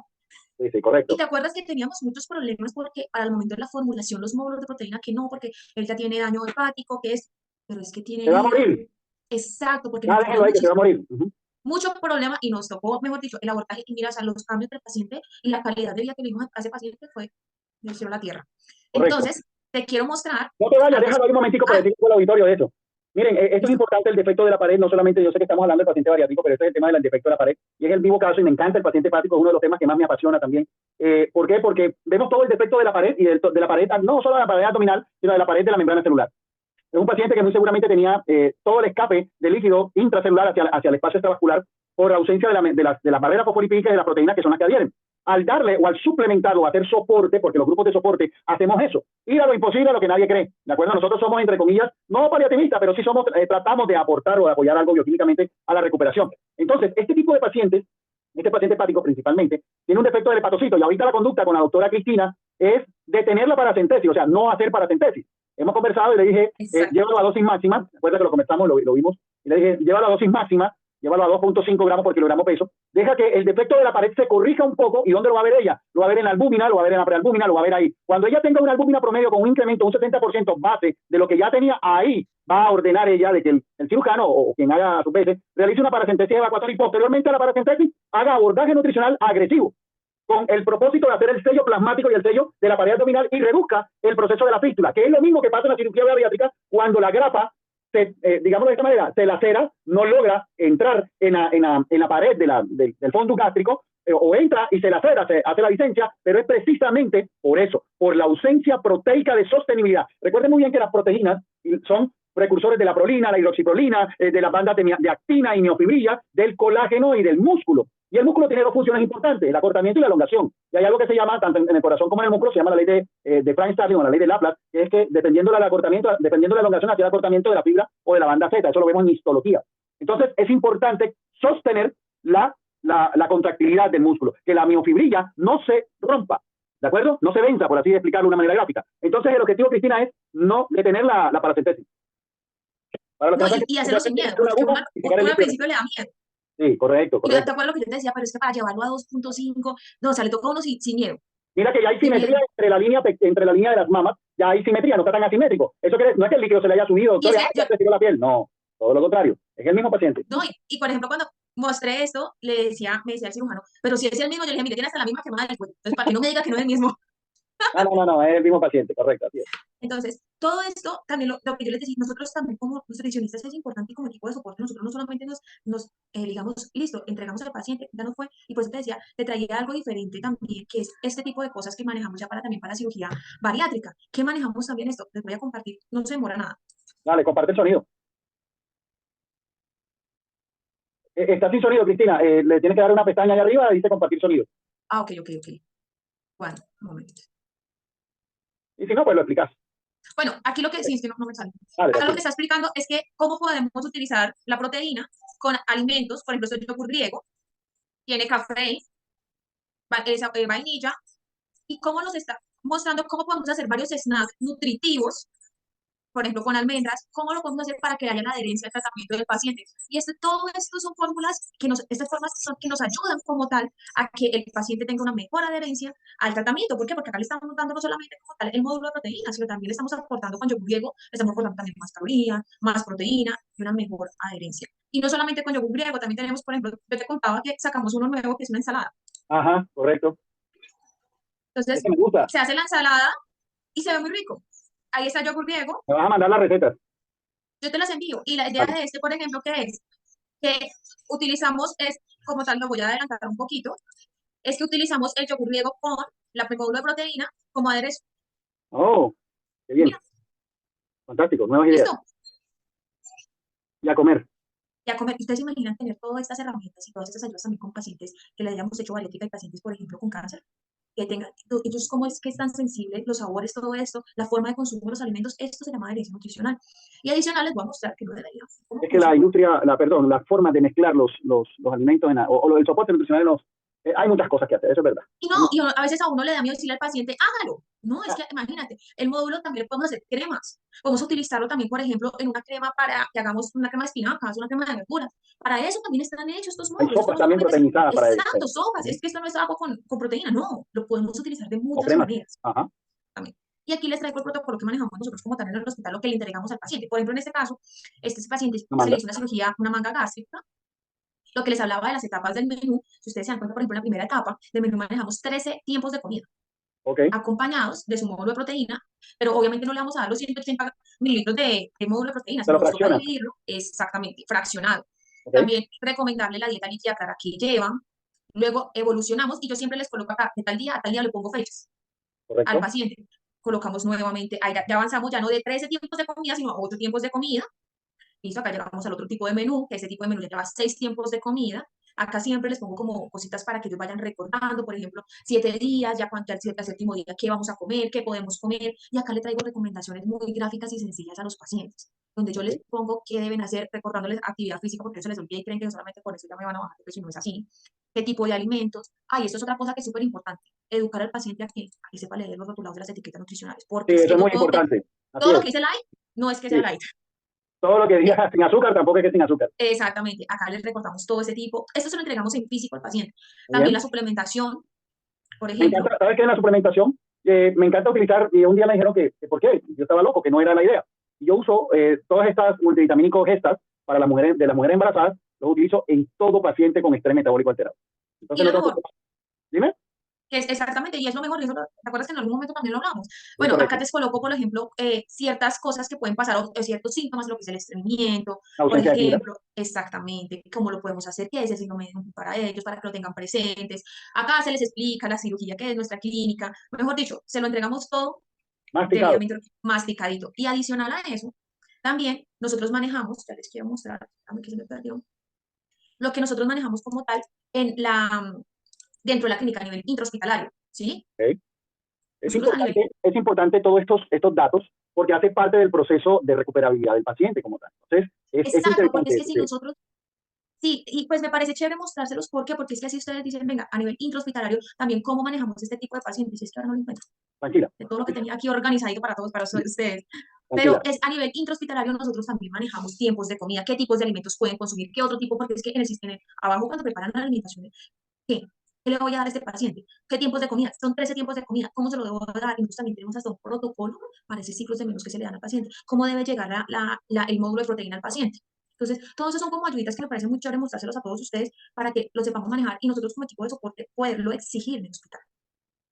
sí, sí, Y correcto. te acuerdas que teníamos muchos problemas porque para el momento de la formulación, los módulos de proteína que no, porque él ya tiene daño hepático, que es, pero es que tiene Se va a herida. morir. Exacto, porque Ya le déjenlo metimos ahí que se va a muchísimo, morir. mucho problema y nos tocó, mejor dicho, el abordaje y mira, o sea, los cambios del paciente y la calidad de vida que le dimos a ese paciente fue del cielo a la tierra. Correcto. Entonces, te quiero mostrar No te vayas, algo. déjalo ahí un momentico para Ah, decir al auditorio de eso. Miren, esto es listo. importante, el defecto de la pared, no solamente yo sé que estamos hablando del paciente bariátrico, pero este es el tema del defecto de la pared, y es el vivo caso, y me encanta el paciente hepático, es uno de los temas que más me apasiona también. ¿Por qué? Porque vemos todo el defecto de la pared, y de la pared, no solo de la pared abdominal, sino de la pared de la membrana celular. Es un paciente que muy seguramente tenía todo el escape de líquido intracelular hacia el espacio extravascular por ausencia de las barreras fosfolipídicas y de las proteínas que son las que adhieren. al darle o al suplementar o hacer soporte, porque los grupos de soporte hacemos eso, ir a lo imposible, a lo que nadie cree, ¿de acuerdo? Nosotros somos, entre comillas, no paliativistas, pero sí somos, tratamos de aportar o de apoyar algo bioquímicamente a la recuperación. Entonces, este tipo de pacientes, este paciente hepático principalmente, tiene un defecto del hepatocito, y ahorita la conducta con la doctora Cristina es detener la paracentesis, o sea, no hacer paracentesis. Hemos conversado y le dije, llévalo a dosis máxima, recuerda que lo conversamos, lo vimos, y le dije, llévalo a dosis máxima, llévalo a 2.5 gramos por kilogramo peso, deja que el defecto de la pared se corrija un poco. ¿Y dónde lo va a ver ella? Lo va a ver en la albúmina, lo va a ver en la prealbúmina, lo va a ver ahí. Cuando ella tenga una albúmina promedio con un incremento, un 70% base de lo que ya tenía, ahí va a ordenar ella de que el cirujano o quien haga a su vez realice una paracentesis evacuatoria y posteriormente a la paracentesis haga abordaje nutricional agresivo, con el propósito de hacer el sello plasmático y el sello de la pared abdominal y reduzca el proceso de la fístula, que es lo mismo que pasa en la cirugía bariátrica cuando la grapa, digamos de esta manera, se lacera, no logra entrar en la pared del fondo gástrico, o entra y se lacera, se hace la licencia, pero es precisamente por eso, por la ausencia proteica de sostenibilidad. Recuerden muy bien que las proteínas son precursores de la prolina, la hidroxiprolina, de las bandas de actina y miofibrila, del colágeno y del músculo. Y el músculo tiene dos funciones importantes, el acortamiento y la elongación. Y hay algo que se llama, tanto en el corazón como en el músculo, se llama la ley de Frank-Starling o la ley de Laplace, que es que dependiendo del acortamiento, dependiendo de la elongación, hacia el acortamiento de la fibra o de la banda Z. Eso lo vemos en histología. Entonces, es importante sostener la contractilidad del músculo, que la miofibrilla no se rompa, ¿de acuerdo? No se venza, por así explicarlo de una manera gráfica. Entonces, el objetivo, Cristina, es no detener la paracentesis. Para los no, y hacerlo sin miedo, porque uno al principio le da miedo. Sí, correcto. Y te acuerdas lo que yo te decía, pero es que para llevarlo a 2.5, no, o sea, le toca a uno sin miedo. Mira que ya hay simetría entre la línea de las mamas, ya hay simetría, no está tan asimétrico. Eso no es que el líquido se le haya subido, ya se tiró la piel, no, todo lo contrario, es el mismo paciente. No, y por ejemplo, cuando mostré esto, me decía el cirujano, pero si es el mismo, yo le dije, mire, tiene hasta la misma quemada del cuello, entonces para que no me diga que no es el mismo. No, es el mismo paciente, correcto, así es. Entonces, todo esto, también lo que yo les decía, nosotros también como nutricionistas es importante y como equipo de soporte, nosotros no solamente digamos, listo, entregamos al paciente, ya no fue, y pues te decía, te traía algo diferente también, que es este tipo de cosas que manejamos ya también para cirugía bariátrica. ¿Qué manejamos también esto? Les voy a compartir, no se demora nada. Dale, comparte el sonido. Está sin sonido, Cristina, le tienes que dar una pestaña ahí arriba y dice compartir sonido. Ok. Bueno, un momento. Y si no, pues lo explicas. Bueno, aquí lo que sí es que no me sale. Acá lo que está explicando es que cómo podemos utilizar la proteína con alimentos, por ejemplo, el yogur griego, tiene café, vainilla, y cómo nos está mostrando cómo podemos hacer varios snacks nutritivos, por ejemplo, con almendras, cómo lo podemos hacer para que haya una adherencia al tratamiento del paciente. Y todo esto son fórmulas estas formas son que nos ayudan como tal a que el paciente tenga una mejor adherencia al tratamiento. ¿Por qué? Porque acá le estamos dando no solamente como tal el módulo de proteínas, sino también le estamos aportando con yogur griego, le estamos aportando también más calorías, más proteína y una mejor adherencia. Y no solamente con yogur griego, también tenemos, por ejemplo, yo te contaba que sacamos uno nuevo que es una ensalada. Ajá, correcto. Entonces, se hace la ensalada y se ve muy rico. Ahí está el yogur griego. Me vas a mandar las recetas. Yo te las envío. Y la idea de este, por ejemplo, que es que utilizamos, como tal, lo voy a adelantar un poquito, es que utilizamos el yogur griego con la módulo de proteína como aderezo. Oh, qué bien. Mira. Fantástico, nuevas ideas. ¿Listo? Y a comer. Y a comer. ¿Ustedes se imaginan tener todas estas herramientas y todas estas ayudas también con pacientes que le hayamos hecho bariátrica y pacientes, por ejemplo, con cáncer? Que tengan, ellos cómo es que es tan sensible, los sabores, todo esto, la forma de consumo de los alimentos, esto se llama adherencia nutricional. Y adicional les voy a mostrar que no debería. Es que la industria, la forma de mezclar los alimentos o el soporte nutricional, hay muchas cosas que hacer, eso es verdad. Y a veces a uno le da miedo decirle al paciente, hágalo. No, es que imagínate, el módulo también podemos hacer cremas. Podemos utilizarlo también, por ejemplo, en una crema para que hagamos una crema de espinacas, una crema de verduras. Para eso también están hechos estos módulos. Hay sopas también proteinizadas para eso. Exacto, sopas. Es que esto no es agua con proteína, no. Lo podemos utilizar de muchas maneras. Ajá. También. Y aquí les traigo el protocolo que manejamos nosotros como tal en el hospital, lo que le entregamos al paciente. Por ejemplo, en este caso, este paciente se le hizo una cirugía, una manga gástrica. Lo que les hablaba de las etapas del menú, si ustedes se dan cuenta, por ejemplo, en la primera etapa del menú manejamos 13 tiempos de comida. Acompañados de su módulo de proteína, pero obviamente no le vamos a dar los 180 mililitros de módulo de proteína, sino que para dividirlo exactamente fraccionado. También recomendarle la dieta líquida clara que llevan. Luego evolucionamos y yo siempre les coloco acá, de tal día a tal día le pongo fechas al paciente. Colocamos nuevamente, ahí ya avanzamos ya no de 13 tiempos de comida, sino a 8 tiempos de comida. Listo, acá llegamos al otro tipo de menú, que ese tipo de menú ya lleva 6 tiempos de comida. Acá siempre les pongo como cositas para que ellos vayan recordando, por ejemplo, 7 días, ya cuando el séptimo día, qué vamos a comer, qué podemos comer, y acá le traigo recomendaciones muy gráficas y sencillas a los pacientes, donde yo les Ok. pongo qué deben hacer, recordándoles actividad física, porque eso les olvida y creen que solamente por eso ya me van a bajar de peso, y no es así. ¿Qué tipo de alimentos? Ay, esto es otra cosa que es súper importante, educar al paciente a que sepa leer los rotulados de las etiquetas nutricionales, Sí, porque es eso que es yo muy puedo, importante. Así todo lo es. que dice light, no es que sea Sí. light. Todo lo que diga sin azúcar tampoco es que sin azúcar. Exactamente, acá les recordamos todo ese tipo. Esto se lo entregamos en físico al paciente. Muy También bien. la suplementación, por Me encanta, ejemplo. ¿sabes qué? En la suplementación, me encanta utilizar, y un día me dijeron que ¿por qué? Yo estaba loco, que no era la idea. Y yo uso todas estas multivitamínicos gestas para las mujeres, de las mujeres embarazadas, los utilizo en todo paciente con estrés metabólico alterado. Y Entonces no lo tengo que... mejor, Dime. que es exactamente, y es lo mejor, y eso ¿te acuerdas que en algún momento también lo hablamos? Sí, Bueno, acá correcto. te coloco, por ejemplo, ciertas cosas que pueden pasar, o ciertos síntomas, lo que es el estreñimiento, La por ausencia de fibra. ejemplo, exactamente, cómo lo podemos hacer, qué es el síndrome de Huntington para ellos, para que lo tengan presentes. Acá se les explica la cirugía que es nuestra clínica, mejor dicho, se lo entregamos todo Masticado. debidamente masticadito. Y adicional a eso, también nosotros manejamos, ya les quiero mostrar, a mí que se me perdió, lo que nosotros manejamos como tal dentro de la clínica a nivel intrahospitalario, ¿sí? ¿Ok? Nosotros a nivel, Es importante todos estos datos porque hace parte del proceso de recuperabilidad del paciente como tal. Entonces, es exacto, porque es interesante que eso, si sí. nosotros, sí, y pues me parece chévere mostrárselos, ¿por qué? Porque es que así ustedes dicen, venga, a nivel intrahospitalario, también cómo manejamos este tipo de pacientes, y es que ahora no lo encuentro, Tranquila, de todo lo que tenía aquí organizadito para todos, para ustedes. Pero tranquila. es a nivel intrahospitalario nosotros también manejamos tiempos de comida, qué tipos de alimentos pueden consumir, qué otro tipo, porque es que en el sistema, abajo cuando preparan la alimentación, ¿qué? ¿Qué le voy a dar a este paciente? ¿Qué tiempos de comida? Son 13 tiempos de comida. ¿Cómo se lo debo dar? Y nosotros también tenemos hasta un protocolo para esos ciclos de menús que se le dan al paciente. ¿Cómo debe llegar el módulo de proteína al paciente? Entonces, todos esos son como ayuditas que me parece muy chévere mostrárselos a todos ustedes para que lo sepamos manejar y nosotros como equipo de soporte poderlo exigir en el hospital.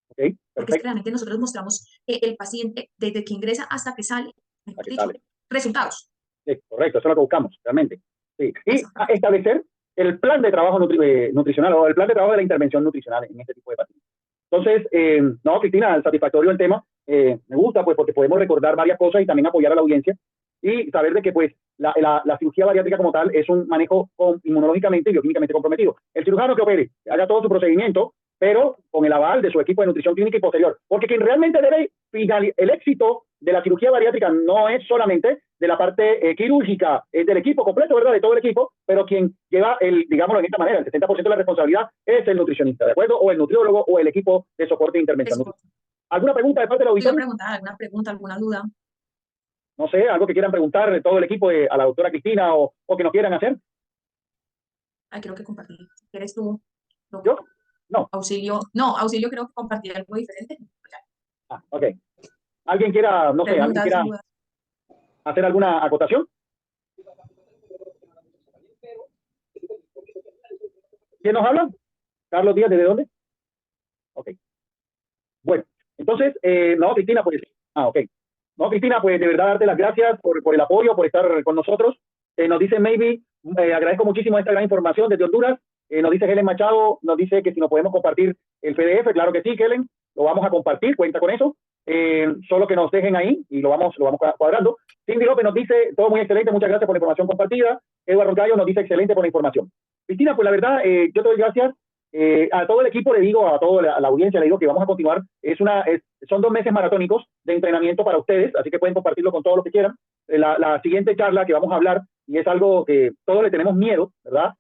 Ok, Porque es que perfecto. realmente nosotros mostramos que el paciente, desde que ingresa hasta que sale, mejor Aquí dicho, sale. resultados. Sí, correcto, eso es lo que buscamos, realmente. Sí. Y Exactamente. establecer el plan de trabajo nutricional o el plan de trabajo de la intervención nutricional en este tipo de pacientes. Entonces, no, Cristina, satisfactorio el tema. Me gusta, pues, porque podemos recordar varias cosas y también apoyar a la audiencia y saber de que, pues, la cirugía bariátrica como tal es un manejo inmunológicamente y bioquímicamente comprometido. El cirujano que opere, haga todo su procedimiento, pero con el aval de su equipo de nutrición clínica y posterior. Porque quien realmente debe el éxito de la cirugía bariátrica no es solamente de la parte quirúrgica, es del equipo completo, ¿verdad? De todo el equipo, pero quien lleva digámoslo de esta manera, el 70% de la responsabilidad es el nutricionista, ¿de acuerdo? O el nutriólogo o el equipo de soporte e intervención Eso. nutricional. ¿Alguna pregunta de parte del Te iba a auditorio? preguntar alguna pregunta, alguna duda. No sé, algo que quieran preguntar de todo el equipo a la doctora Cristina o que nos quieran hacer. Ay, creo que compartí. ¿Eres tú? No, ¿Yo? No. auxilio creo que compartir algo diferente. Ah, ok. ¿Alguien quiera, no sé, alguien Preguntas, quiera dudas. hacer alguna acotación? ¿Quién nos habla? Carlos Díaz, ¿desde dónde? Ok. Bueno, entonces, no, Cristina, pues, ok. No, Cristina, pues de verdad darte las gracias por el apoyo, por estar con nosotros. Nos dice Maybe, agradezco muchísimo esta gran información desde Honduras. Nos dice Helen Machado, nos dice que si nos podemos compartir el PDF, claro que sí, Helen, lo vamos a compartir, cuenta con eso. Solo que nos dejen ahí y lo vamos cuadrando. Cindy López nos dice, todo muy excelente, muchas gracias por la información compartida. Eduardo Roncayo nos dice, excelente por la información. Cristina, pues la verdad, yo te doy gracias. A todo el equipo le digo, a toda la audiencia le digo que vamos a continuar. Son 2 meses maratónicos de entrenamiento para ustedes, así que pueden compartirlo con todos los que quieran. La siguiente charla que vamos a hablar, y es algo que todos le tenemos miedo, ¿verdad?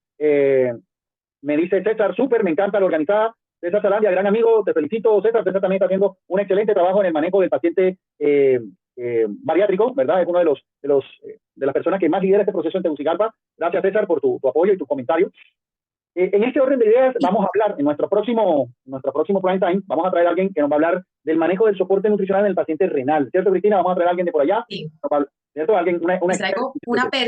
Me dice César, súper, me encanta la organizada. César Salandia, gran amigo, te felicito, César. César también está haciendo un excelente trabajo en el manejo del paciente bariátrico, ¿verdad? Es uno de las personas que más lidera este proceso en Tegucigalpa. Gracias, César, por tu apoyo y tu comentario. En este orden de ideas vamos a hablar en nuestro próximo prime time, vamos a traer a alguien que nos va a hablar del manejo del soporte nutricional en el paciente renal, ¿cierto, Cristina? Vamos a traer a alguien de por allá, Sí. ¿cierto? Alguien, una Les experta. traigo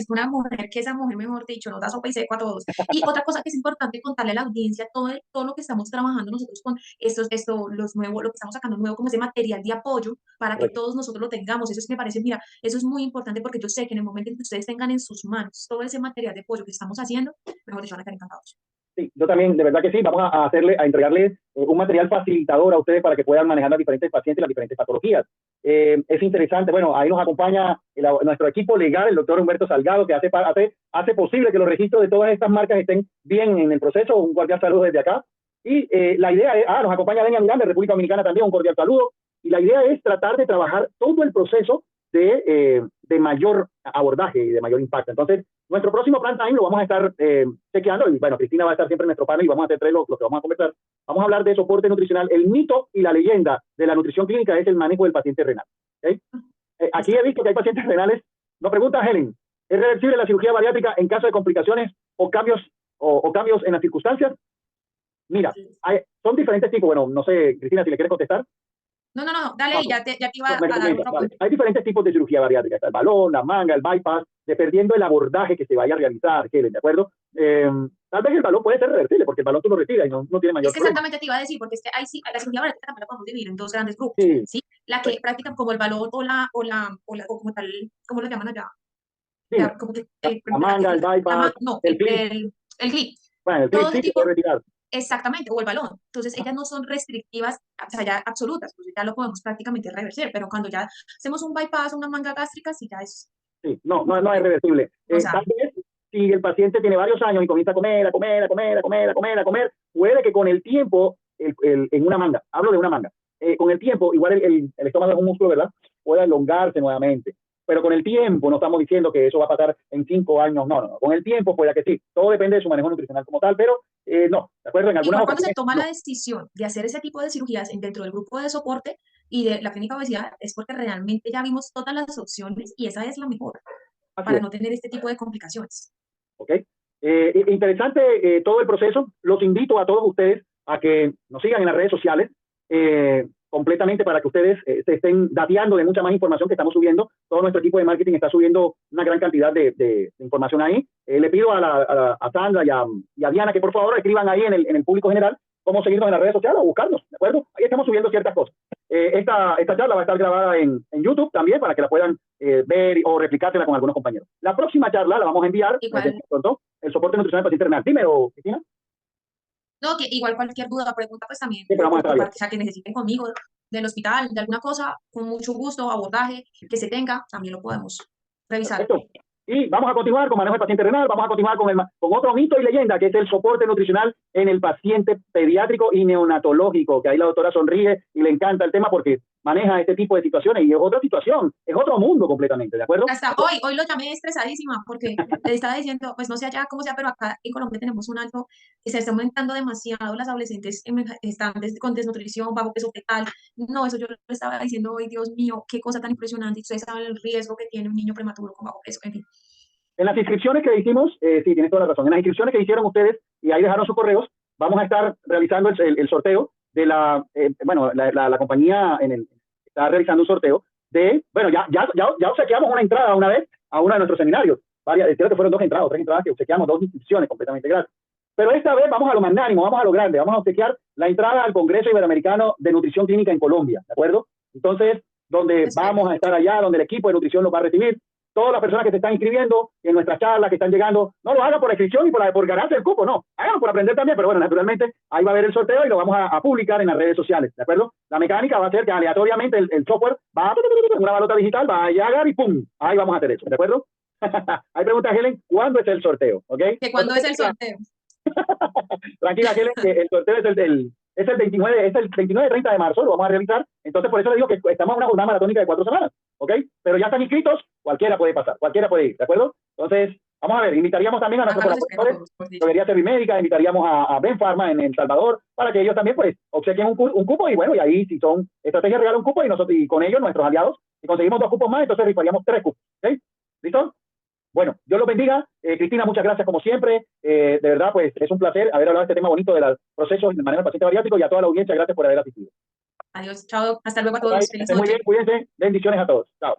una mujer que esa mujer, mejor dicho, nos da sopa y seco a todos. Y otra cosa que es importante contarle a la audiencia, todo lo que estamos trabajando nosotros con los nuevos, lo que estamos sacando nuevo como ese material de apoyo para que Correcto. todos nosotros lo tengamos. Eso es que me parece, mira, eso es muy importante porque yo sé que en el momento en que ustedes tengan en sus manos todo ese material de apoyo que estamos haciendo, mejor dicho, van a quedar encantados. Sí, yo también, de verdad que sí, vamos a entregarles un material facilitador a ustedes para que puedan manejar las diferentes pacientes y las diferentes patologías. Es interesante, bueno, ahí nos acompaña nuestro equipo legal, el doctor Humberto Salgado, que hace posible que los registros de todas estas marcas estén bien en el proceso. Un cordial saludo desde acá. Y la idea es, nos acompaña Denia Miranda, de República Dominicana también, un cordial saludo. Y la idea es tratar de trabajar todo el proceso de mayor abordaje y de mayor impacto. Entonces, nuestro próximo plan time lo vamos a estar chequeando, y bueno, Cristina va a estar siempre en nuestro panel y vamos a hacer tres lo que vamos a conversar. Vamos a hablar de soporte nutricional. El mito y la leyenda de la nutrición clínica es el manejo del paciente renal. ¿Okay? Aquí he visto que hay pacientes renales. Nos pregunta Helen, ¿es reversible la cirugía bariátrica en caso de complicaciones o cambios en las circunstancias? Mira, son diferentes tipos. Bueno, no sé, Cristina, si le quieres contestar. No, dale, ya te iba a dar otro punto. Hay diferentes tipos de cirugía bariátrica. Está el balón, la manga, el bypass, dependiendo del abordaje que se vaya a realizar, Helen, ¿de acuerdo? Tal vez el balón puede ser reversible, porque el balón tú lo retiras y no tiene mayor problema. Exactamente te iba a decir, porque es que ahí sí, la cirugía bariátrica también la podemos dividir en dos grandes grupos, ¿sí? La que practican como el balón o como tal, ¿cómo lo llaman allá? Sí, la manga, el bypass, el clip. Bueno, el clip sí se puede retirar. Exactamente, o el balón. Entonces, ellas no son restrictivas, o sea, ya absolutas, pues ya lo podemos prácticamente revertir, pero cuando ya hacemos un bypass, una manga gástrica, sí ya es... Sí, no es reversible. Tal vez, si el paciente tiene varios años y comienza a comer, puede que con el tiempo, en una manga, hablo de una manga, con el tiempo, igual el estómago es un músculo, ¿verdad? Puede elongarse nuevamente. Pero con el tiempo, no estamos diciendo que eso va a pasar en 5 años, no. Con el tiempo puede que sí. Todo depende de su manejo nutricional como tal, pero no, ¿de acuerdo? En algunas cuando se toma la decisión de hacer ese tipo de cirugías dentro del grupo de soporte y de la clínica de obesidad, es porque realmente ya vimos todas las opciones y esa es la mejor para no tener este tipo de complicaciones. Ok. Interesante todo el proceso. Los invito a todos ustedes a que nos sigan en las redes sociales. Completamente para que ustedes se estén dateando de mucha más información que estamos subiendo. Todo nuestro equipo de marketing está subiendo una gran cantidad de información ahí. Le pido a Sandra y a Diana que por favor escriban ahí en el público general cómo seguirnos en las redes sociales o buscarnos, ¿de acuerdo? Ahí estamos subiendo ciertas cosas. Esta charla va a estar grabada en YouTube también para que la puedan ver o replicársela con algunos compañeros. La próxima charla la vamos a enviar pronto, el soporte nutricional del paciente renal. Dímelo, Cristina. No, que igual cualquier duda o pregunta, pues también, sí, o sea, que necesiten conmigo del hospital, de alguna cosa, con mucho gusto, abordaje que se tenga, también lo podemos revisar. Perfecto. Y vamos a continuar con manejo del paciente renal, vamos a continuar con otro mito y leyenda, que es el soporte nutricional en el paciente pediátrico y neonatológico, que ahí la doctora sonríe y le encanta el tema porque maneja este tipo de situaciones y es otra situación, es otro mundo completamente, ¿de acuerdo? Hasta hoy lo llamé estresadísima porque le estaba diciendo, pues no sé allá cómo sea, pero acá en Colombia tenemos un alto, que se está aumentando demasiado las adolescentes están con desnutrición, bajo peso fetal. No, eso yo le estaba diciendo hoy, Dios mío, qué cosa tan impresionante. Ustedes saben el riesgo que tiene un niño prematuro con bajo peso, en fin. En las inscripciones que hicimos, sí, tienes toda la razón, en las inscripciones que hicieron ustedes y ahí dejaron sus correos, vamos a estar realizando el sorteo de la compañía está realizando un sorteo bueno, ya obsequiamos una entrada una vez a uno de nuestros seminarios, creo que fueron 2 entradas o 3 entradas que obsequiamos, 2 inscripciones completamente gratis. Pero esta vez vamos a lo magnánimo, vamos a lo grande, vamos a obsequiar la entrada al Congreso Iberoamericano de Nutrición Clínica en Colombia, ¿de acuerdo? Entonces, donde vamos a estar allá, donde el equipo de nutrición nos va a recibir, todas las personas que se están inscribiendo en nuestras charlas que están llegando, no lo hagan por inscripción y por ganarse el cupo, no, háganlo por aprender también, pero bueno, naturalmente ahí va a haber el sorteo y lo vamos a publicar en las redes sociales, ¿de acuerdo? La mecánica va a ser que aleatoriamente el software va una balota digital, va a llegar y ¡pum! Ahí vamos a hacer eso, ¿de acuerdo? Hay preguntas, Helen, ¿cuándo es el sorteo? ¿Okay? ¿Cuándo es el sorteo? Tranquila, Helen, que el sorteo es el 29 y 30 de marzo, lo vamos a realizar. Entonces, por eso le digo que estamos en una jornada maratónica de 4 semanas, ¿ok? Pero ya están inscritos, cualquiera puede pasar, cualquiera puede ir, ¿de acuerdo? Entonces, vamos a ver, invitaríamos también a nuestros colaboradores, Droguería Servimédica, invitaríamos a Ben Pharma en El Salvador, para que ellos también, pues, obsequien un cupo, y bueno, y ahí si son estrategias regalan un cupo, y con ellos, nuestros aliados, si conseguimos 2 cupos más, entonces rifaríamos 3 cupos, ¿ok? ¿Listo? Bueno, Dios los bendiga. Cristina, muchas gracias como siempre. De verdad, pues es un placer haber hablado de este tema bonito de los procesos de manejo del paciente bariátrico, y a toda la audiencia, gracias por haber asistido. Adiós, chao, hasta luego a todos. Muy bien, cuídense. Bendiciones a todos. Chao.